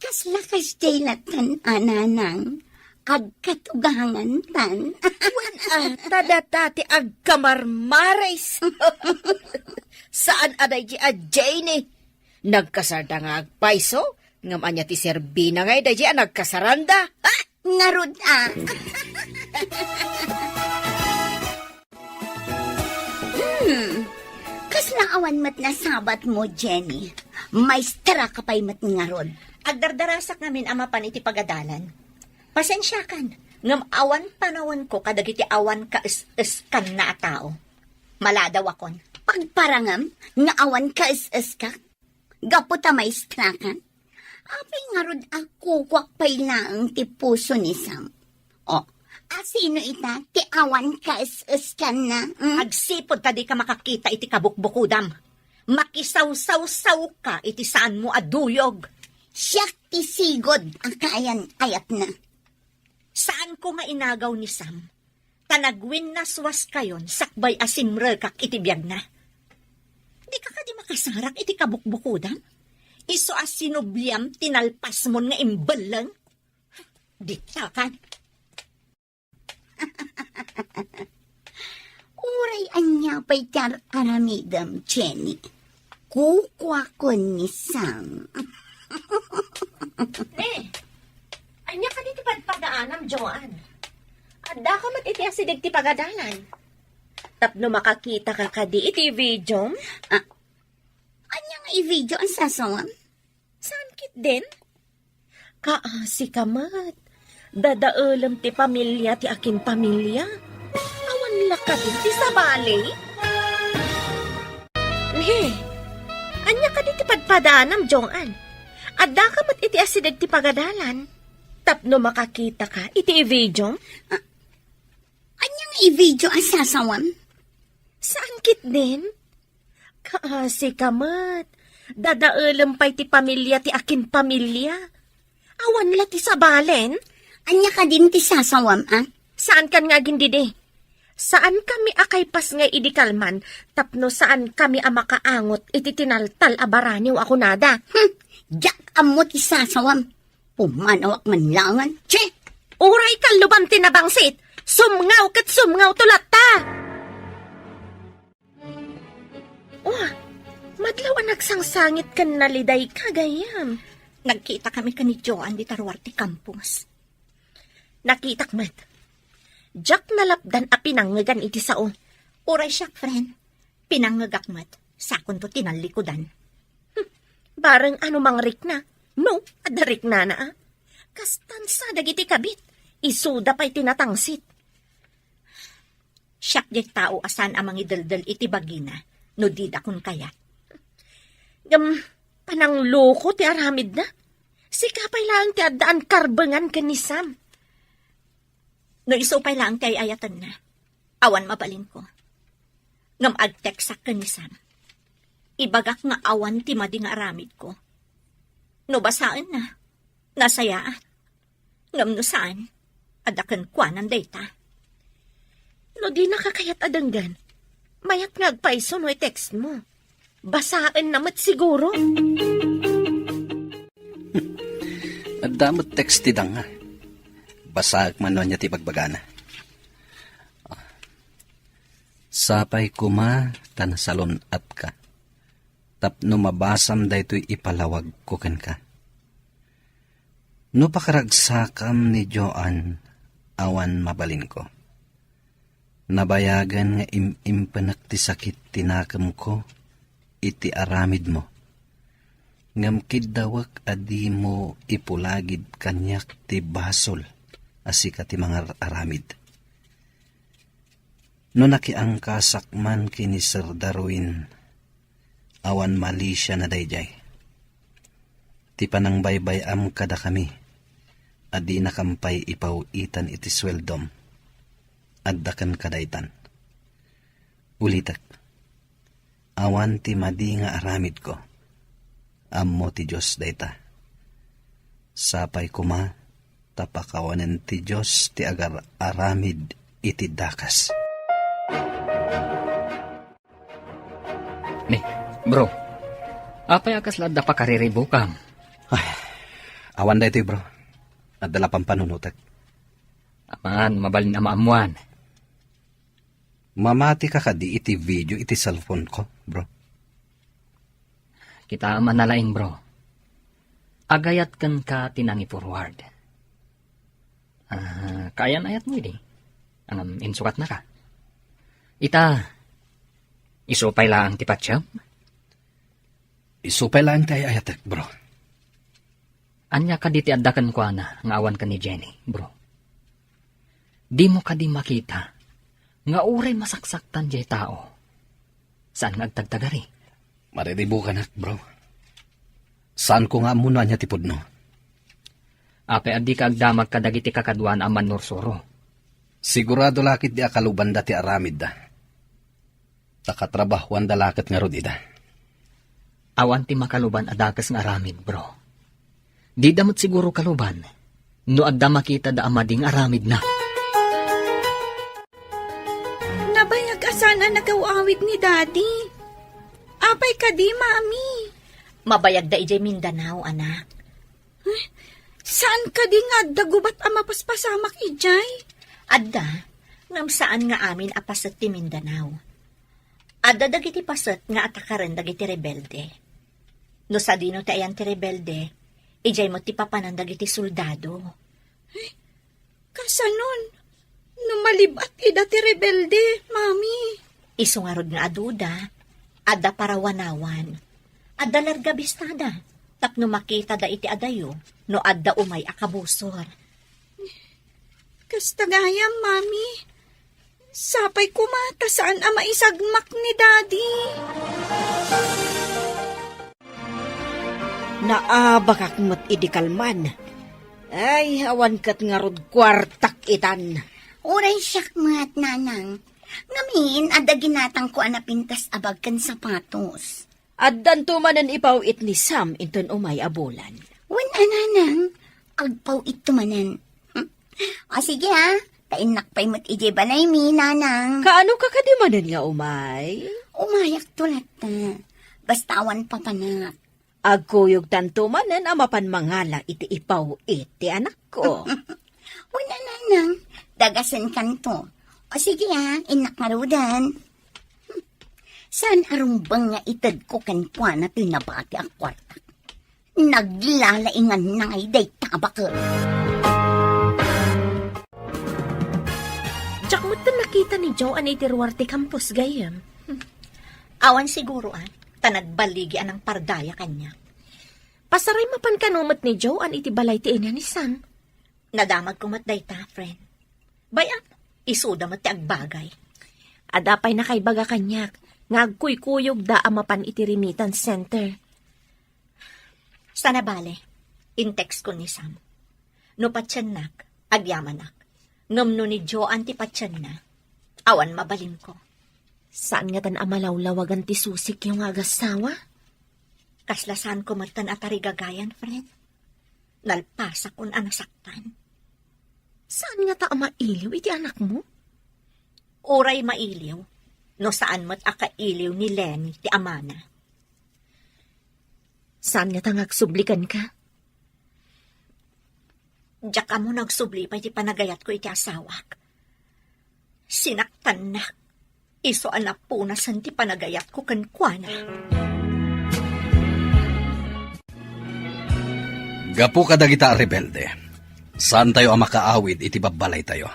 Kaslakas jay latan, nanang. Agkatugangan tan. Tadata ti agkamarmares. Saan aday di a Jane? Nagkasarda nga agpaiso? Ngam anya ti Serbina ngay, day di nagkasaranda. Ngarud Ngaawan mat na sabat mo, Jenny. Maestra ka pa'y mat nga rod. Agdardarasak namin amapan iti pagadalan. Pasensya kan, ngam awan panawon ko kadagiti awan ka is kan na tao. Maladaw akon. Pagparangam, ngaawan ka is ka. Gaputa maestra ka. Apay nga rod ako kwak pa'y laang ti puso ni Sam. O, asino ita? Ti awan ka is ka na. Agsipod tadi ka makakita iti kabukbukudam. Makisaw-saw-saw ka iti saan mo aduyog. Siyak ti sigod ang kaayan ayat na. Saan ko nga inagaw ni Sam? Tanagwin na swas kayon, sakbay asimre kak iti biyag na. Di ka di makasarak iti kabukbukudam? Iso as sinubliam tinalpas mo nga imbalang? Di ka kan? Uray anya pa'y tar aramidam, Jenny. Kukwa ko ni Sam. Anya ka dito pagpadaanam, Joan. Adda ka mat iti asidig ti pagadalan. Tapno makakita ka kadi iti video. Anya nga i-video ang sasawam? Saan kit din? Kaasi ka mat. Dadaulam ti pamilya ti akin pamilya. Awan laka din ti sabali. Anya ka dito pagpadaanam, Joan. Adda ka mat iti asidig ti pagadalan. Tapno makakita ka iti video. Anya nga i-video ang sasawam? Saan kit din? Kaasi ka mat. Dadaulam pa'y ti pamilya ti akin pamilya. Awan la ti sabalen. Anya ka din ti sasawam, Saan kan nga gindide? Saan kami akay pas nga idikalman, tapno saan kami amakaangot iti tinaltal abaraniw ako nada. Diyak amot ti sasawam. Pumanawak man langan. Che! Uray kaluban tinabangsit! Sumngaw kat sumngaw tulat ta! Madlaw nagsangsangit kan naliday kagayam. Nagkita kami ka ni Joan di Tarwarte Campus. Nakitak mat. Jack nalapdan a pinangagan iti sao. Uray siya, friend. Pinangagak mat. Sakon to tinalikudan. Barang ano mang rik na. No, adarik na. Kastansa dagiti kabit. Isuda pa'y tinatangsit. Siyak di tao asan amang idaldal iti bagina. No di dakon kaya. Panangloko ti aramid na. Sikapay lang ti addaan karbengan ka ni Sam. No isupay lang ti ayatan na. Awan mabalin ko. Ngam agteksak ka ni Sam. Ibagak nga awan ti madi nga aramid ko. No basaan na. Nasayaan. Ngam no saan. Adakan kwanan data. No di nakakayat adanggan. Mayat nga agpaiso no text mo. Basaan namat siguro. At damot text ti nga. Basaag man no niya ti pagbagana. Sapay kuma tan salon at ka. Tapno mabasam daytoy ipalawag ko ken ka. No pakaragsakam ni Joan, awan mabalin ko. Nabayagan nga impenak ti sakit tinakam ko, iti aramid mo. Ngam kidawak adi mo ipulagid kanyak ti basol, asika ti mga aramid. No nakiangkasak man kini Sir Darwin, awan mali siya na dayjay. Ti panang baybay am kada kami, adi nakampay ipawitan iti sweldom, addakan kadaytan. Ulitak, awan ti madi nga aramid ko, ammo ti Diyos dayta. Sapay kuma, tapakawanan ti Diyos ti agar aramid iti dakas. Bro, apay akas lada pa kariribo kam. Awan daytoy bro, at dala pang panunutak. Aman, mabalin na maamuan. Mamati ka kadi iti video iti cellphone ko, bro. Kita manalaing bro. Agayat kan ka tinangi forward. Kayan ayat mo ini. Ang insukat na ka. Isupay lang ti Patsyam. Isupay lang tayo ayatek, bro. Anya ka di ti addakan ko na nga awan ka ni Jenny, bro. Di mo ka di makita nga uray masaksaktan jay tao. Saan nga agtagtagari? Mariribo ka na, bro. Saan ko nga muna niya tipod no? Ape adi ka agdamag ka dagiti kakadwan aman nursuro. Sigurado lakit di akaluban dati aramid da. Takatrabahuan da lakit nga rodida. Awan ti makaluban adakas nga aramid, bro. Di damot siguro kaluban. No adda makita da amading aramid na. Nabayag asana nagawawid ni Daddy. Apay ka di, Mami. Mabayag da ijay Mindanao, anak. Saan ka di nga dagubat ang mapaspasamak ijay? Adda, ngam saan nga amin apasat ti Mindanao. Adda dagiti pasat nga atakaran dagiti rebelde. No sa dino ti ayan ti rebelde, ijay mo ti papanan dagiti soldado. Kasanon? Numalibat ida ti rebelde, Mami. Isungarod nga aduda, adda parawanawan. Adda larga bistada, tapno makita da iti adayo, no adda umay akabusor. Kastagayam, Mami. Sapay kumata saan ang maisagmak ni Daddy. Naabakak mo't idikalman. Ay, awan kat nga rod kwartak itan. Uray siyak mat, nanang. Ngamin, ada ginatang ko anapintas abag kan sapatos. Addan tumanan ipaw it ni Sam inton umay abulan. Wan ananang, agpaw itumanan. O sige ha, tainak pa'y mat ije balay mi, nanang. Kaano ka kadimanan nga umay? Umayak tulat na. Bastawan pa panak. Agkuyog tantumanan amapan mangala iti ipaw iti anak ko. Wala nanang, dagasan kanto. O sige ha, inak marudan. Saan arumbang nga itad ko kanpwa na pinabati ang kwartak? Naglalaingan na ngay day tabakal. Tsak mo't nakita ni Joan iti Ruarte Campus gayam. Awan siguro tanagbaligi anang pardaya kanya. Pasaray mapan kanumat ni Joan iti balay ti ina ni Sam. Nadamag kumat dayta, friend. Bayan, isuda mo ti agbagay. Adapay na kay baga kanyak, ngagkuy-kuyog da amapan iti remittance center. Sana bale, in-text ko ni Sam. No patsanak, agyamanak. Ngamno ni Joan ti patsan na, awan mabalin ko. Saan nga tan amalawlawagan ti susik yung agasawa? Kaslasan ko matan atari gagayan, friend. Nalpasa kun anasaktan. Saan nga ta mailiw iti anak mo? Uray mailiw, no saan mat akailiw ni Lenny ti amana. Saan nga ta ngagsublikan ka? Diyak mo nagsubli pa iti panagayat ko iti asawak. Sinaktan na. Iso anak punasan ti panagayat ko kankwana. Gapu ka dagita rebelde. Saan tayo ang makaawid iti babalay tayo?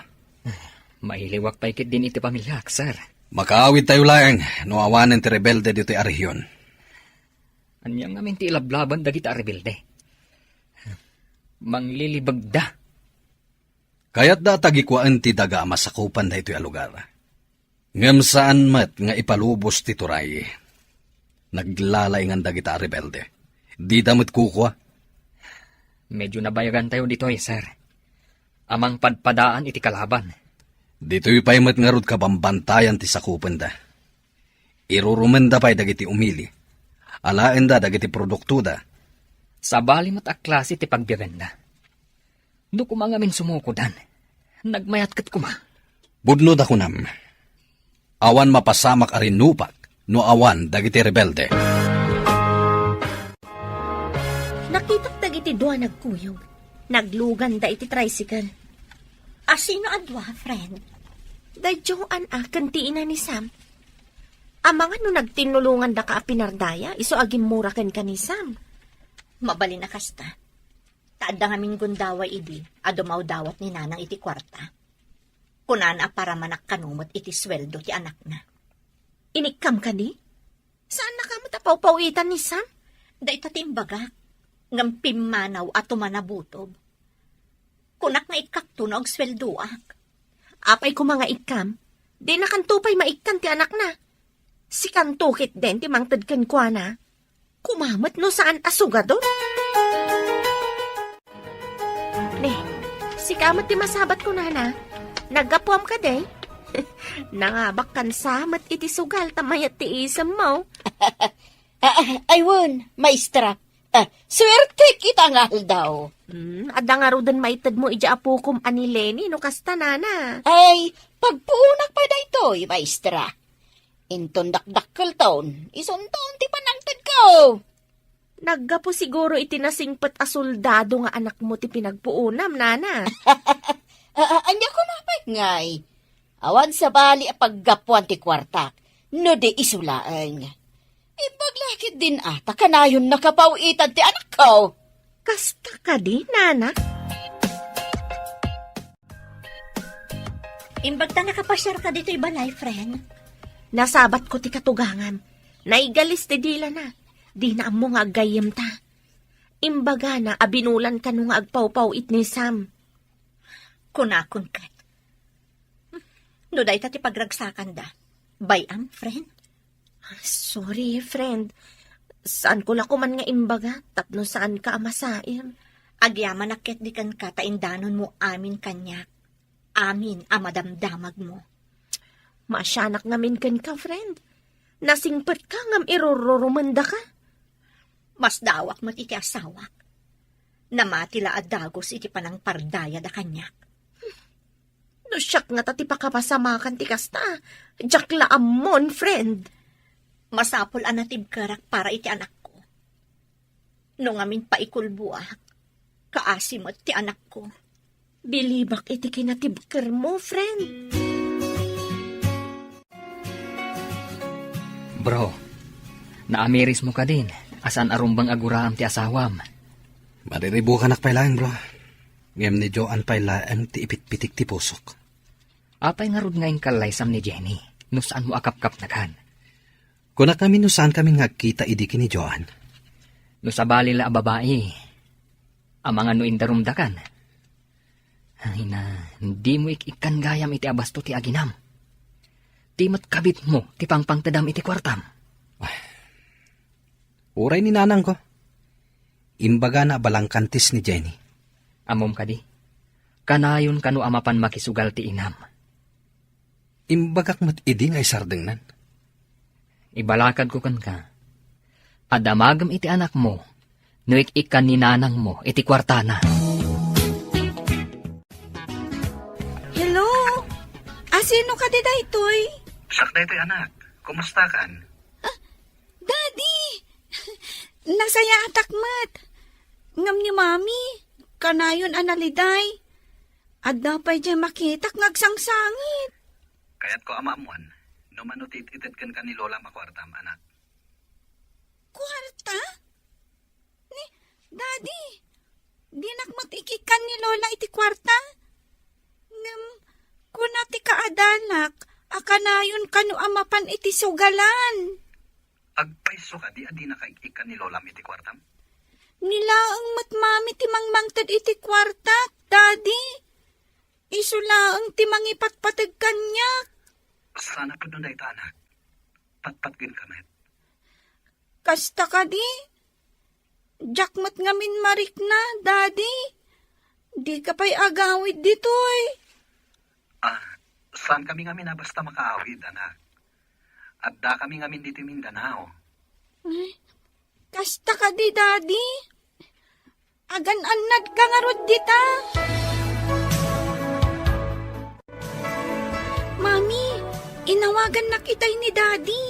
Mailiwak pa ikit din iti pamilyak, sir. Makaawid tayo lang, no awanan ti rebelde dito ay arehyon. Anyang namin ti ilablaban dagita rebelde. Manglilibag da. Kaya't da tagikwaan ti daga masakupan da ito yung lugar. Ngam saan mat nga ipalubos ti turay. Naglalay nga dagita rebelde. Di damot kukwa. Medyo nabayagan tayo dito sir. Amang padpadaan iti kalaban. Dito yung paimat nga rod kabambantayan ti sakupan da. Irurumen da pa'y dagiti umili. Alaen da dagiti produkto da. Sa bali mo't aklase ti pagbirenda. Do kumangamin sumukudan. Nagmayat kat kuma. Budno da kunam. Awan mapasamak arinupak, no awan dagiti rebelde. Nakitak dagiti dua nagkuyog. Naglugan da iti tricycle. Asino adwa, friend? Da Joan kantiin na ni Sam. Amangan no nagtinulungan da ka pinardaya, iso agim muraken ka ni Sam. Mabalin na kasta. Taadda nga ming gundaway idi, adumaw dawat ni nanang iti kwarta. Kunana para manak kanumot iti sweldo ti anak na. Inikam ka di? Saan na ka matapaw-pawitan ni Sam? Da ita timbagak. Ngam pimanaw at manabutob. Kunak nga ikakto na og sweldoak. Apay ko mga ikam, di na kantupay maikkan ti anak na. Si kantukit din ti mangtad kan kwa na. Kumamat no saan asugado? Ne, si kamat ti masabat ko na. Naggapuam ka day. Nangabak kan samat iti sugal tamayat ti isam mo. Aywan, maestra. Swerte kita nga daw. Ada nga rudan maitad mo ija apukom ani Lenny no kasta nana. Ay, pagpuunak pa da ito'y, maestra. Inton dakdakkel taon, isun taon ti panangtad ko. Naggapo siguro itinasingpat a soldado nga anak mo ti pinagpuunam, nana. Anya ko mapagngay. Awan sa bali a paggapuan ti kwartak, no di isulaan. Ipaglakit din ata kanayon nakapawitan ti anak ko. Kasta ka di, nana? Imbag ta nakapasyar ka dito'y balay, friend. Nasabat ko ti katugangan. Naigalis ti dila na. Di na mo nga gayem ta. Imbaga na abinulan ka nung agpaw-paw it ni Sam. Kunakon kat. No day ta ti pagragsakan da. Bayam, friend. Sorry, friend. Saan ko lako man nga imbaga? Tapno saan ka amasaim? Agyaman nakit di kan ka taindanon mo amin kanyak. Amin amadamdamag mo. Masyanak ngamin kan ka, friend. Nasingpat ka ngam irororomanda ka. Mas dawak mo iti asawak. Namatila at dagos iti panang pardaya da kanyak. No siyak nga tati pakapasamakan ti kasta. Diyak laamon, friend. Masapol anatib karak para iti anak ko. Nung amin paikulbuak, kaasimot ti anak ko. Bilibak iti kinatibker mo, friend. Bro, naamiris mo ka din. Asan arumbang aguraam ti asawam? Mariribukan ak pailaang, bro. Ngem ni Joan pailaang ti ipitpitik ti pusok. Apay nga rod ngayon kalaysam ni Jenny. No saan mo akap-kap naghan? Kunak kami no saan kami ngagkita idiki ni Joan. No sa bali la a babae. Ang mga no indarumdakan. Ay na, hindi mo ikan gayam iti abasto ti aginam. Ti kabit mo, ti pangpangtadam iti kwartam. Uray ni nanang ko. Imbaga na balangkantis ni Jenny. Amom ka di. Kanayon kano amapan makisugal ti inam. Imbagak mat iding ay sardengnan. Ibalakad ko kan ka. Adamagam iti anak mo, nuik ikan ni nanang mo iti kwartana. Hello? Sino ka di daytoy? Sakta ito'y anak. Kumusta kan? Daddy! Nasaya atakmat. Ngam ni mami, kanayon analiday. Adda pa dyan makitak ngagsangsangit. Kaya't ko amaamuan, no manutit-itit kan ni Lola makwartam, anak. Kwarta? Ni, Daddy, di nakmatikikan ni Lola iti kwarta? Ngam, kunati kaadanak, akanayon kanu amapan iti sugalan. Agpaiso ka, di adi nakaikikan ni Lola iti kwartam? Nilaang matmami ti mangmangtad iti kwarta, Daddy. Isulaang ti mangipatpatag kanyak. Sana po doon ito, anak. Patpatgin kami. Kasta ka di? Jakmat ngamin marik na, Daddy. Di ka pa'y agawid ditoy. Saan kami ngamin na basta makaawid, anak? At da kami ngamin dito Mindanao. Kasta ka di, Daddy. Agan-anad ka nga rod dita. Mami, inawagan na kitay ni Daddy.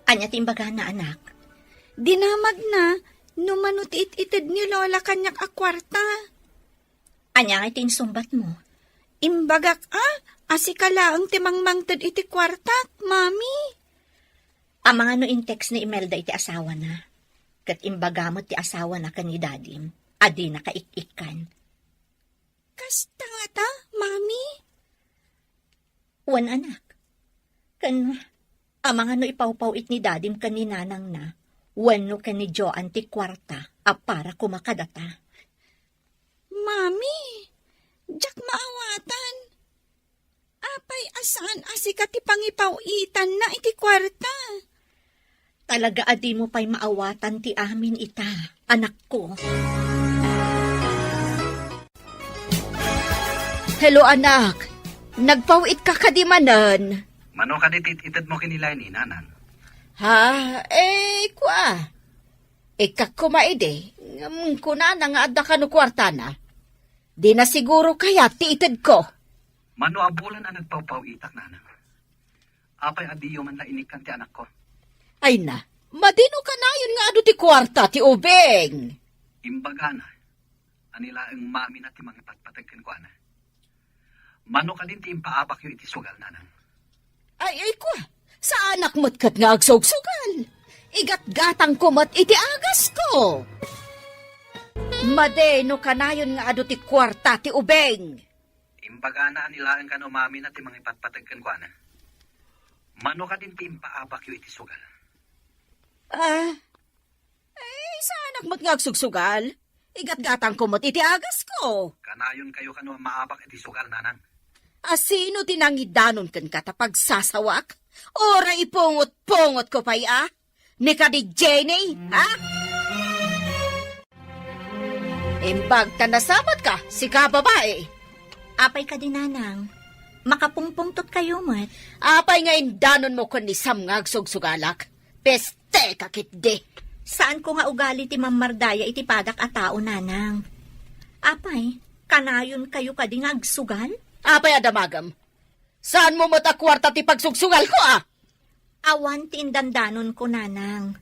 Anya timbaga na anak. Dinamag na, numanutit-itid ni Lola kanyak akwarta. Anya nga itinsumbat mo. Imbagak asikala ang timangmangtad iti kwartak, Mami. Ang mga no in-text ni Imelda iti asawa na. Kat imbagamot ti asawa na kani dadim. Adi na kaikikan. Kasta nga ta, Mami? Wan anak. Kan Amang ano ipawpawit ni dadim kaninanang na, wano ka ni Joan ti kwarta, para kumakadata. Mami, jak maawatan. Apay asaan asika ti pangipawitan na iti kwarta. Talaga adi mo pa'y maawatan ti amin ita, anak ko. Hello, anak. Nagpawit ka kadimanan. Mano ka itid mo kinilay ni nanang? Ha? Kwa. Kakumaide. Kuna na nga adda ka no kwarta na. Di na siguro kaya ti itid ko. Mano abulan ang nagpawpaw itak nanang? Apay adiyo man la inikan ti anak ko. Ay na, madino ka na yun nga ado ti kwarta ti ubeng. Imbaga na, anila ang mami na ti mga patpatagkan ko na. Mano ka din ti impaabak yung iti sugal nanang. Ay, kwa. Sa anak mo't kat nga agsugsugal. Igat-gatang ko mo't iti agas ko. Madeno ka na yun nga ado ti kwarta ti ubeng. Imbaga na anilaan ka no mami na ti mga ipatpatagkan ko na. Mano ka din ti impaabak yung iti sugal. Sa anak mo't nga agsugsugal. Igat-gatang ko mo't iti agas ko. Kanayon kayo kano maabak iti sugal nanang. Sino tinangidanon kan katapag sasawak? Ora ipungot-pungot ko pa ya? Ni ka di Jenny, ha? Imbag tanasabat ka, si ka babae. Apay ka din, nanang. Makapungpungtot kayo, mat. Apay nga indanon mo kun ni Sam nga agsugsugalak. Peste kakit di. Saan ko nga ugali ti mamardaya iti padak a tao, nanang? Apay, kanayon kayo ka din agsugal? Apay adamagam. Saan mo matakwarta ti pagsugsugal ko, Awan ti indandanon ko, nanang.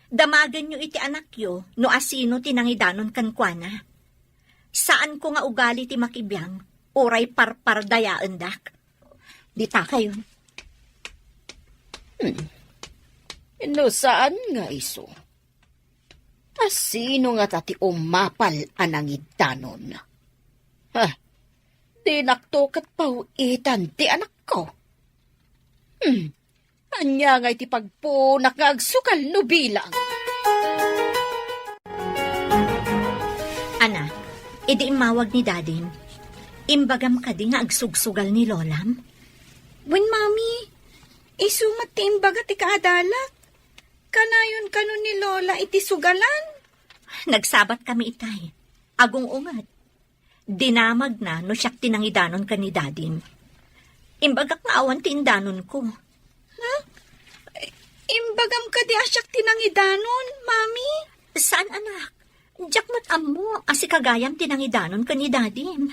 Damagan nyo iti anak yo, no asino tinangidanon kan kuana. Saan ko nga ugali ti makibiyang, oray parpardayaan dak. Dita kayo. No, saan nga iso? Sino nga tati umapal anangidanon? Di naktokat pawitan ti anak ko. Anya nga iti pagpunak nga agsukal no bilang. Ana, idi imawag ni dadim. Imbagam ka di nga agsugsugal ni lolam. Wen, mami, isumat ti imbaga ti kaadalat. Kanayon kano ni Lola iti sugalan. Nagsabat kami itay. Agong ungat. Dinamag na no siyak tinangidanon ka ni dadim. Imbagak nga awan ti indanon ko. Imbagam ka di asyak tinangidanon, mami. Saan, anak? Diyak mo't amo, asi kagayam tinangidanon ka ni dadim.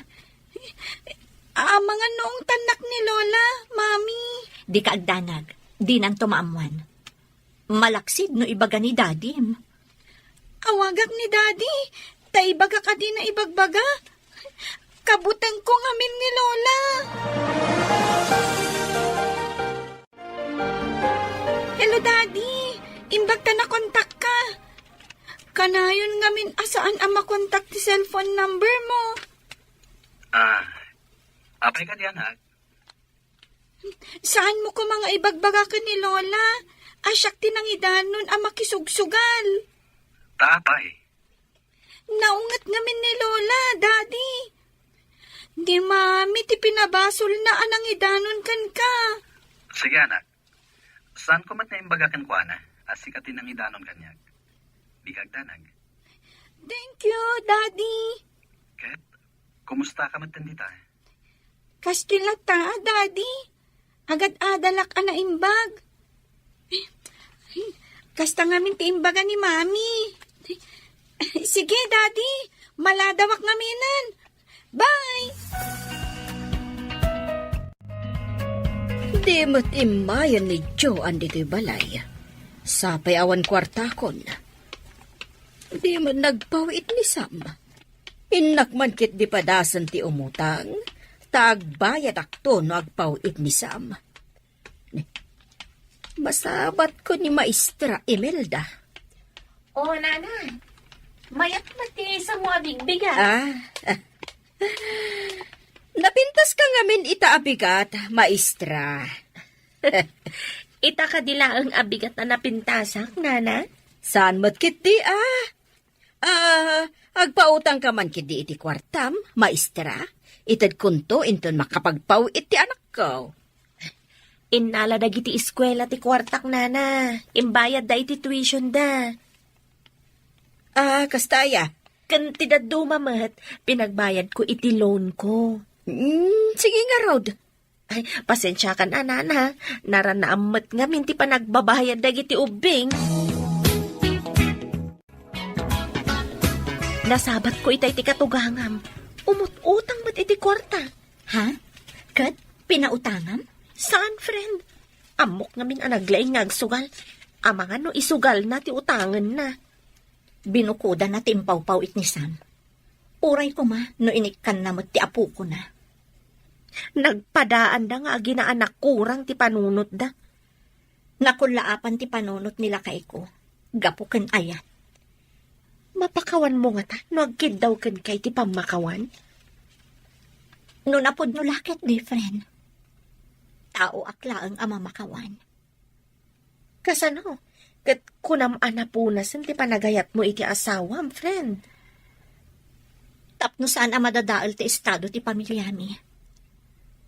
Mga noong tanak ni Lola, mami. Di ka agdanag, di nan tumaamuan. Malaksid no ibaga ni dadim. Awagak ni Daddy, taibaga ka din na ibagbaga. Kabutang ko ngamin ni Lola. Hello, Daddy. Imbag ta na kontak ka. Kanayon ngamin asaan ang makontak ti cellphone number mo. Apay ka diyan ha? Saan mo ko mga ibagbaga ka ni Lola? Asyak tinangidanon ang makisugsugal. Tapay. Naungat ngamin ni Lola, Daddy. Di mami, ti pinabasol na anang idanon kan ka. Sige anak. Saan ko mat na imbagakan ko ana? Asikatin ang idanon kanyag. Bigagdanag. Thank you, Daddy. Ket, kumusta ka mat tandita? Kastilata, Daddy. Agad adalak ana imbag. Kasta ngamin ti imbaga ni Mami. Sige, Daddy. Maladawak ngaminan. Bye! Di mo't imayan ni Joan dito'y balay. Sapay awan kwartakon. Di mo nagpawit ni Sam. Inakman kit di padasan ti umutang. Tagbayad akto no agpawit ni Sam. Masabat ko ni Maestra Imelda. Oh, nana. Mayat mati sa mo abigbigan. Napintas ka ngamin itaabigat, Maestra. Ita ka dila ang abigat na napintasak, nana? Saan mat kit di agpautang ka man kit di iti kwartam, maestra. Itad kunto inton makapagpaw iti anak ko. Inala dagiti eskwela ti kwartak, nana. Imbayad da iti tuition da. Kastaya. Kantidad dumamat, pinagbayad ko iti loan ko. Sige nga, Rod. Ay, pasensya ka na, nana. Naranaamat nga minti pa nagbabayad dagiti ubing. Nasabat ko itay ti katugangam. Umut-utang mat iti kwarta. Ha? Kat, pinautangam? Saan, friend? Amok nga min anaglaing ngagsugal. Amanga no isugal na ti utangan na. Binukuda na timpaw-paw it ni Sam. Uray ko ma, no inikkan na mo ti apo ko na. Nagpadaan da nga ginaanak kurang ti panunot da. Nakulaapan ti panunot nila kay ko. Gapuken ayat. Mapakawan mo nga ta, no agkid daw kan kay ti pamakawan. No napod no lakit di, friend. Tao akla ang ama makawan. Kasano? Kat kunam anapunas ti panagayat mo iti asawam, friend. Tapno saan ang madadaal ti estado ti pamilya mi.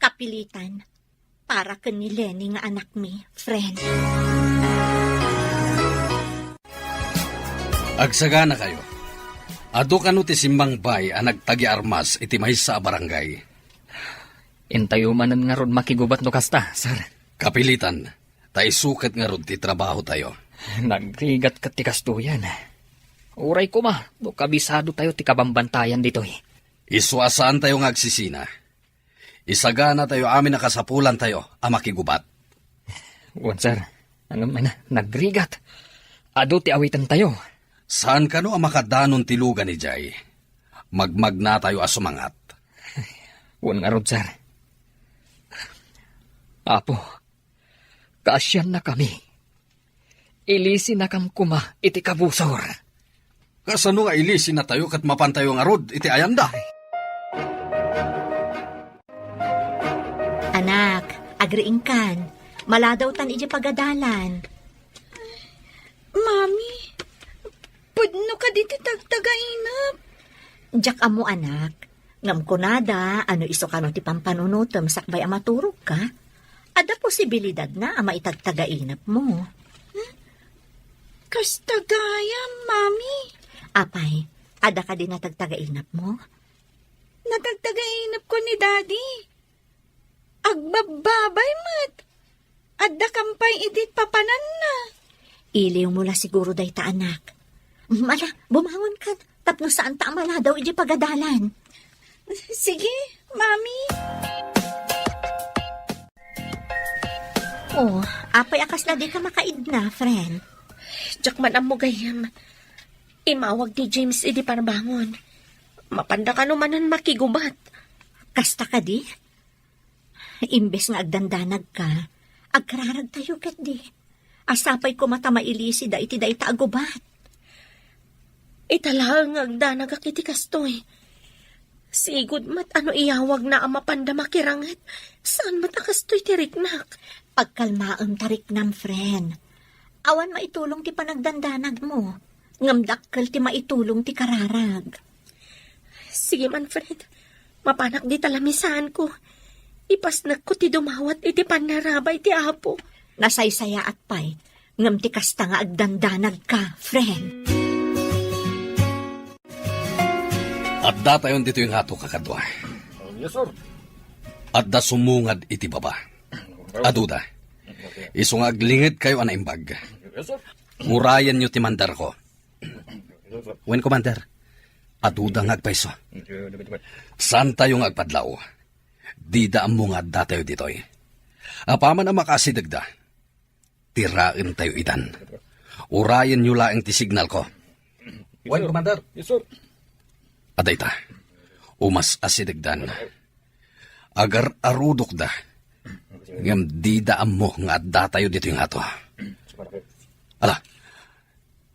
Kapilitan, para ken ni Lenny nga anak mi, friend. Agsagana kayo. Ado kano ti simbang bay ang nagtagi armas iti maysa a barangay. Intayo manan nga ron makigubat no kasta, sir. Kapilitan, tay sukat nga ron ti trabaho tayo. Nagrigat ka ti kastuyan. Uray ko ma, no kabisado tayo ti kabambantayan dito eh. Iswasaan tayo nga agsisina. Isagana tayo amin na kasapulan tayo a makigubat. Wan, sir. Ano man na, nagrigat. Ado ti awitan tayo. Saan kano ang makadanon ti lugan ni Jay? Magmag na tayo asumangat. Wan nga rod, sir. Apo, kaasyan na kami. Ilisi na kam kuma iti kabusor. Kasano nga ilisin na tayo kat mapantayo nga rod iti ayanda? Anak, agriing kan. Maladaw tan iti pagadalan. Mami, pudno ka diti tagtagainap. Diyak amo anak. Ngam ko nada, ano iso ka no ti pampanunutom sakbay amaturog ka. Ada posibilidad na ama itagtagainap mo. Kastagaya, Mami. Apay, ada ka din na tagtagainap mo? Natagtagainap ko ni Daddy. Agbababay mat. Adda kampay idit papanan na. Iliw mo la siguro day ta anak. Mala, bumangon ka. Tapno saan ta amala daw iji pagadalan. Sige, Mami. Oh, apay akas na di ka makaid na, friend. Diyak man ang mugayam. Imawag ti James iti parbangon. Mapanda ka naman makigubat. Kasta ka di? Imbes nga agdandanag ka, agkararag tayo kat di. Asapay ko mata mailisi da iti da ita agubat. Italang agdanag ak iti kastoy. Sigud mat ano iyawag na ang mapanda makirangat. Saan mat akastoy tiriknak? Pagkalmaam tarik nam, friend. Awan maitulong ti panagdandanag mo. Ngamdakkel ti maitulong ti kararag. Sige man, friend. Mapanak di talamisan ko. Ipasnak ko ti dumawat iti panarabay ti apo. Nasaysaya at pay. Ngam ti kasta nga agdandanag ka, friend. At datayon dito yung hato kakadwa. Yes, sir. At da sumungad iti baba. Aduda. Isungag lingid kayo anaimbag. Yes, sir. Murayan nyo ti mandar ko. Wen commander. Aduda nga agpaiso. San tayo nga agpadlaw? Di da ang mga datayo ditoy. Apaman ang makasidagda. Tirain tayo itan. Urayan nyo laing ti signal ko. Wen commander. Yes, sir. Aday ta. Umas asidagdan. Agar arudok da. Ngam di daan mo nga adda tayo dito yung hato. Ala,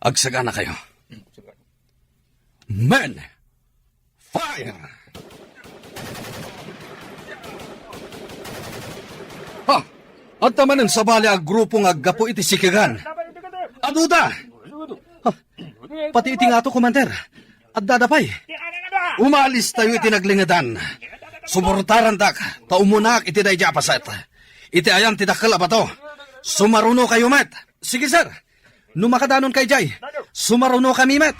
agsaga na kayo. Men! Fire! Ha! At tamanan sa bali ang grupo nga gapo iti sikigan. Aduda! Ha, pati iti nga to, Commander. At dadapay. Umalis tayo iti naglingadan. Suportaran dak, taumunak iti day japaset. Iti ayan ti dakal abato. Sumaruno kayo, met. Sige, sir. Numakadanon kay Jay. Sumaruno kami, met.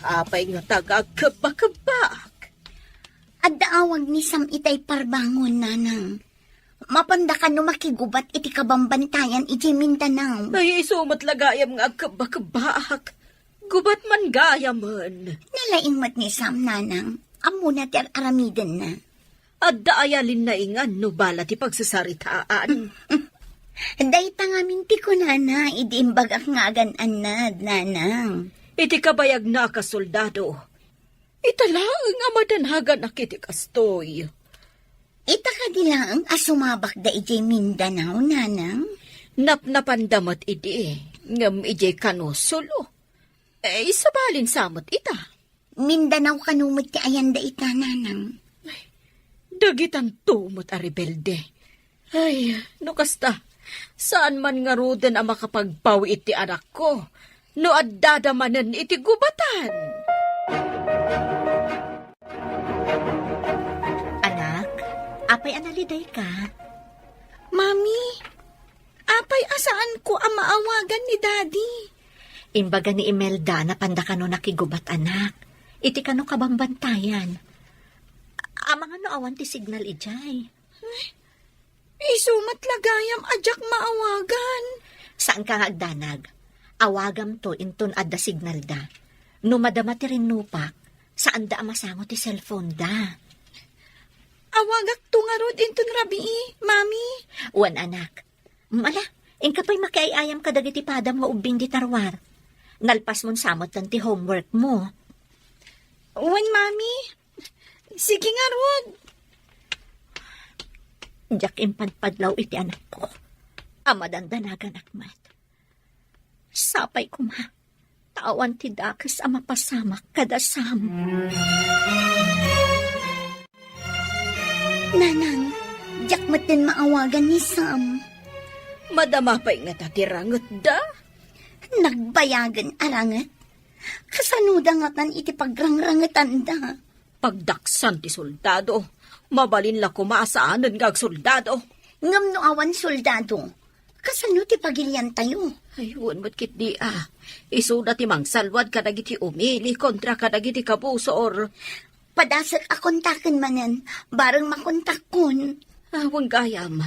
Apay nga tagakabakabak. At daawag ni Sam itay parbangon, nanang. Mapandakan no makigubat iti kabambantayan iti Mindanao. Ay, isumat lagayam nga kabakabak. Gubat man gayaman. Nalaing mat ni Sam, nanang. Amo na ti aramiden na. At daayalin na ingan no bala ti pagsasaritaan. Dayta nga minti ko, nana. Idiimbag ak nga agan-anad, nanang. Iti kabayag na kasoldado. Italaang nga madanhagan na kiti kastoy. Ita ka dilaang asumabak da iti Mindanao, nanang. Napnapandamat iti. Ngam iti kanusulo. Isabalin samot ita. Mindanao kanumot ti ayan da ita, nanang. Dagitan tumot a rebelde. Ay, no kasta. Saan man nga roden ang makapagpawi iti anak ko? No addadamanan iti gubatan. Anak, apay analiday ka? Mami, apay asaan ko ang maawagan ni Daddy? Imbaga ni Imelda na pandakano nakigubat anak. Iti kano kabambantayan. Amang ano awan ti signal ijay. Isumat lagayam ajak maawagan. Saan ka agdanag? Awagam to inton adda signal da. No madama ti rinupak, saan da amasango ti cellphone da. Awagak tungarod inton rabii, Mami. Wan anak. Mala, ingkapay makiayayam ka dagiti padam nga ubing di tarwar. Nalpas mon samot lang ti homework mo. Wan, Mami. Sige nga, Rod. Diyak impadpadlaw iti anak ko. Amadandanagan akmat. Sapay ko ma. Tawan ti dakas ang mapasamak kadasam. Nanang, jakmat din maawagan ni Sam. Madama pa'y nga tatirangot da. Nagbayagan arangat. Kasanuda nga tan iti pagrangrangatan da. Pagdaksan ti soldado. Mabalin la kumaasaanan nga soldado. Ngam no awan soldado. Kasano ti pagilian tayo? Ayun, matkit di Isuda ti mangsalwad kadagiti umili kontra kadagiti kabuso or... Padasak akontaken manen, bareng makontak kun. Awang gayam,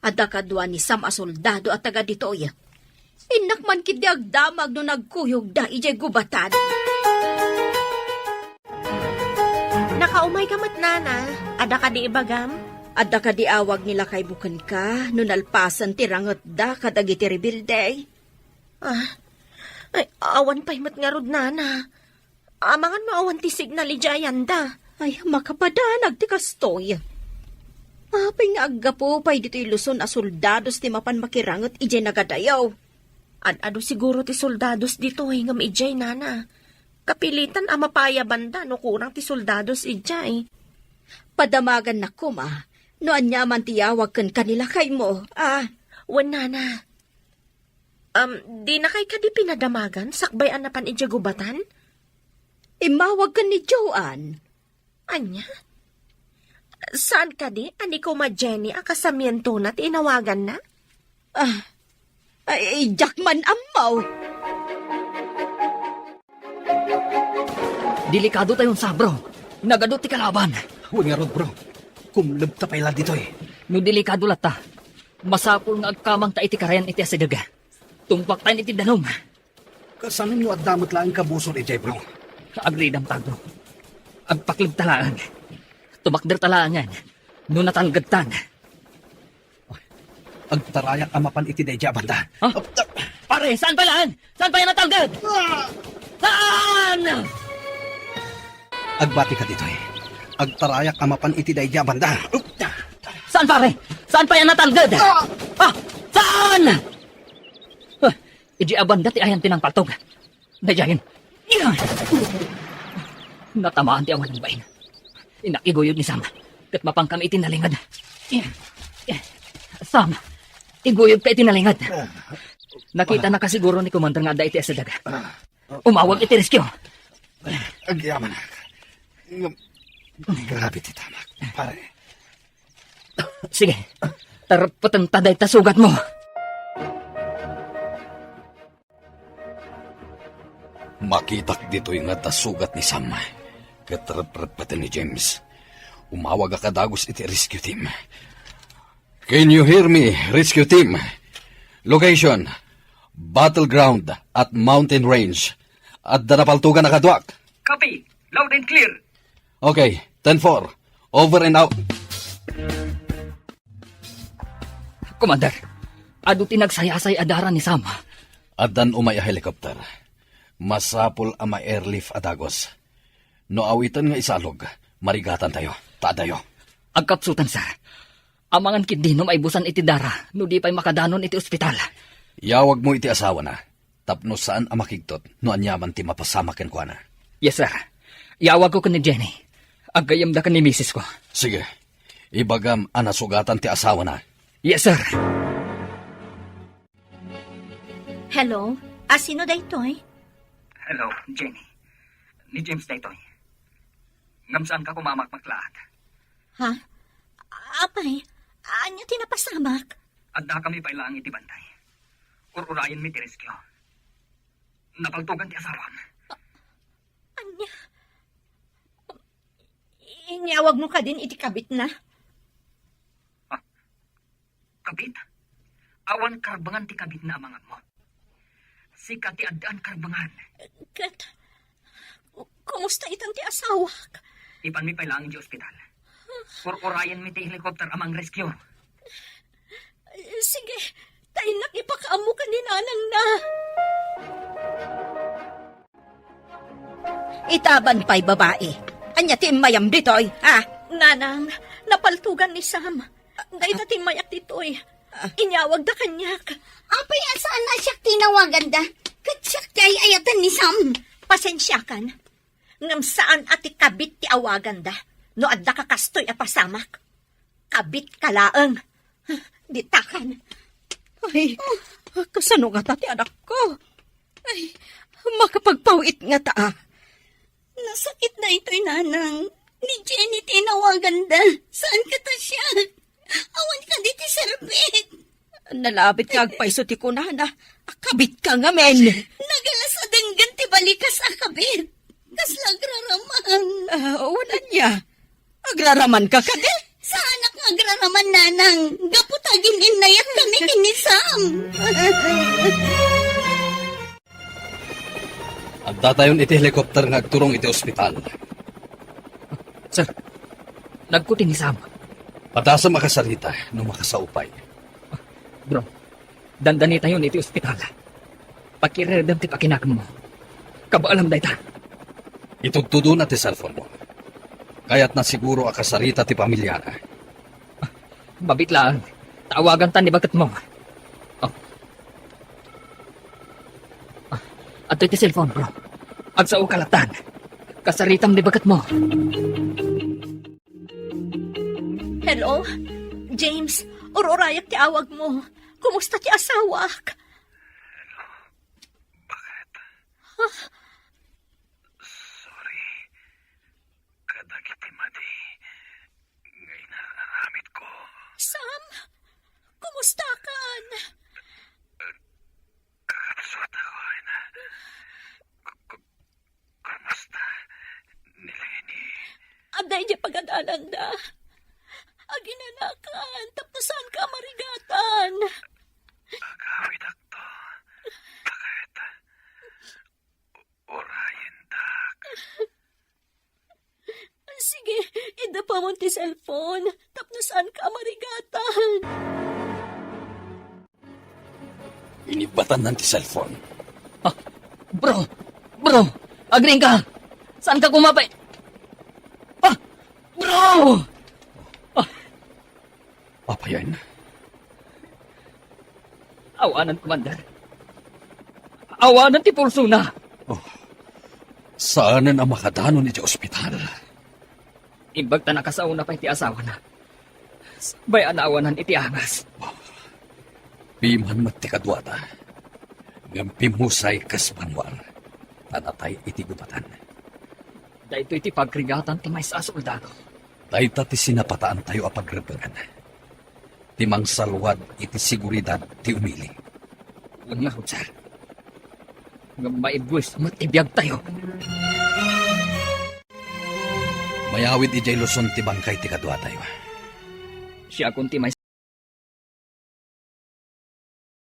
adda kadwa ni Sam a soldado at taga ditoy. Inak man kiti agdamag no nagkuyog da ijay gubatan. Nakaumay ka mat, Nana. Ada ka di ibagam? Adda ka di awag nila kay bukan ka no nalpasan ti rangot da kadagiti rebilday. Ay, awan pa'y mat nga rod, Nana. Amangan maawan ti signal ijayan da. Ay, makapadanag ti kastoy. Apay nga aggapo pa'y dito iluson a soldados ti mapan makirangot ijay nagadayaw. Ado siguro ti soldados dito ay ngam ijay, Nana. Kapilitan ang mapaya banda no kurang ti soldados ijay. Padamagan na kuma, no anyaman tiyawag kan kanila kay mo. Wan, Nana. Di na kay kadi pinadamagan, sakbay anapan ijay gubatan? Imawag ka ni Joanne. Anya? Saan ka di? Ani ko ma Jenny ang kasamiento na tinawagan na? Ay, Jackman amaw. Delikado tayong sabro. Nagadot ti kalaban. Huwag nga rod, bro. Kumlab ta pala dito eh. No delikado lata. Masapul nga agkamang ta iti karayan iti asidaga. Tumpak tayo iti danom. Kasano mo at damot lang kabusol ijay, bro? Agridam tagro. Agpaklib talaan. Tumakder talaangan. No natalgadtan. Agtarayak amapan iti day banda. Huh? Pare, saan pa laan? Saan pa yan natalgad? Saan? Agbati ka dito eh. Agtarayak amapan iti day banda. Saan pare? Saan pa yan natalgad? Saan? Iji abanda ti ayan tinang paltog. Dayayin. Natamaan ti awan ng bain. Inakiguyod ni Sam. kat mapang kami itinalingad. Sam, iguyog ka itinalingad. Nakita na kasiguro ni Commander nga da iti sa daga. Umawag iti rescue. Agyaman. Grabe ti tamak, pare. Sige, tarapatan taday tasugat mo. Makitak dito yung natasugat ni Sam. Katrap-rapatan ni James. Umawag ka dagos iti rescue team. Can you hear me, rescue team? Location, battleground at mountain range. At danapaltugan na kadwak. Copy, loud and clear. Okay, 10-4. Over and out. Commander, adu tinagsayasay adara ni Sam. Adan umay a helicopter. Masapol ama airlift adagos. No awitan nga isalog, marigatan tayo. Taadayo. Agkapsutan, sir. Amangan kindi no maibusan iti dara, no di pa'y makadanon iti ospital. Yawag mo iti asawa na. Tapno saan ang makigtot, no anyaman ti mapasamakin ko na. Yes, sir. Yawag ko ni Jenny. Agayam da ka ni misis ko. Sige, ibagam anasugatan ti asawa na. Yes, sir. Hello? Sino daytoy? Hello, Jenny. Ni James daytoy. Ngamsaan ka kumamakmaklaat. Ha? Apay, anya tinapasamak? Adda kami pailang iti bantay. Ururayan mi ti rescue. Napaltugan ti asawam. Anya? Inyawag mo ka din iti kabit na? Kabit? Awan karbangan ti kabit na amangam mo. Sika ti addaan karbangan. Kat, kumusta itan ti asawak? Ipan mi pailangin di ospital. Ururayan mi ti helicopter amang rescue. Sige, tayo nakipakaamo ka ni nanang na. Itaban pa'y babae. Anya ti mayam ditoy, ha? Nanang, napaltugan ni Sam. Dahil ti mayak ditoy. Inyawag da kanyak. Apay, asaan na siya tinawagan da? Katsak kay ayatan ni Sam. Pasensya kan. Ngam saan ati kabit ti awagan da. No adda ka kastoy apasamak. Kabit kalaeng. Ditakan. Ay, kasano nga ti anak ko? Ay, makapagpawit nga ta. Nasakit na ito'y nanang. Ni Jenny tinawagan da. Saan ka ta siya? Awan ka di ti serbit. Nalabit ka agpaiso ti kunana. Kabit ka nga men. Nagalas adenggan ti balikas akabit. Kaslagraraman. Wala niya. Agraraman ka kade? Sa anak nga agraraman nanang. Gaputagin inayak kami kinisam. Adda tayon iti helicopter nga agturong iti ospital. Sir, nagkuting ni Sam. Padasa makasalita no makasaupay. Bro, dandani tayo iti ospital. Pakiredam ti pakinakam mo. Kabaalam day ta. Itugtudo na ti cellphone mo. Kaya't na siguro akasarita ti pamilya na. Babit lang. Tawagan ta ni bagat mo. Oh. Ato iti cellphone, bro. Agsao kalatan. Kasaritam ni bagat mo. Hello? James, ururayak ti awag mo. Kumusta ti asawak? Bakit? Huh? Sorry. Kadagiti madi. Ngayon na naramit ko. Sam, kumusta kan? Kakapsot ako na. Kumusta? Ni Lenny. Aday di pagadalan da. Aginanakan, tapusan ka marigatan. Agawid akto. Bakit? Orayin dak. Sige, ida pa mo ti cellphone. Tapnosan ka marigatan. Inibatan ng ti cellphone. Bro, agring ka. Saan ka kumapay? Bro! Papayan. Awanan, Commander. Awanan ti pulso na. Saan na makadanon iti ospital? Imbag ta nakasauna pa iti asawa na. Bayan awanan iti angas. Piman matikadwata. Ngampi musay kasmanwar. Tanatay iti gubatan. Dahito iti pagkrigatan ti may sa soldado. Dayta ti sinapataan tayo apagrebangan. Timang salwad iti seguridad ti umili. Nga ho, sir. Nga maibwis matibiyag tayo. Mayawid ijay Luzon ti bangkay ti kadwa tayo. Siya kunti may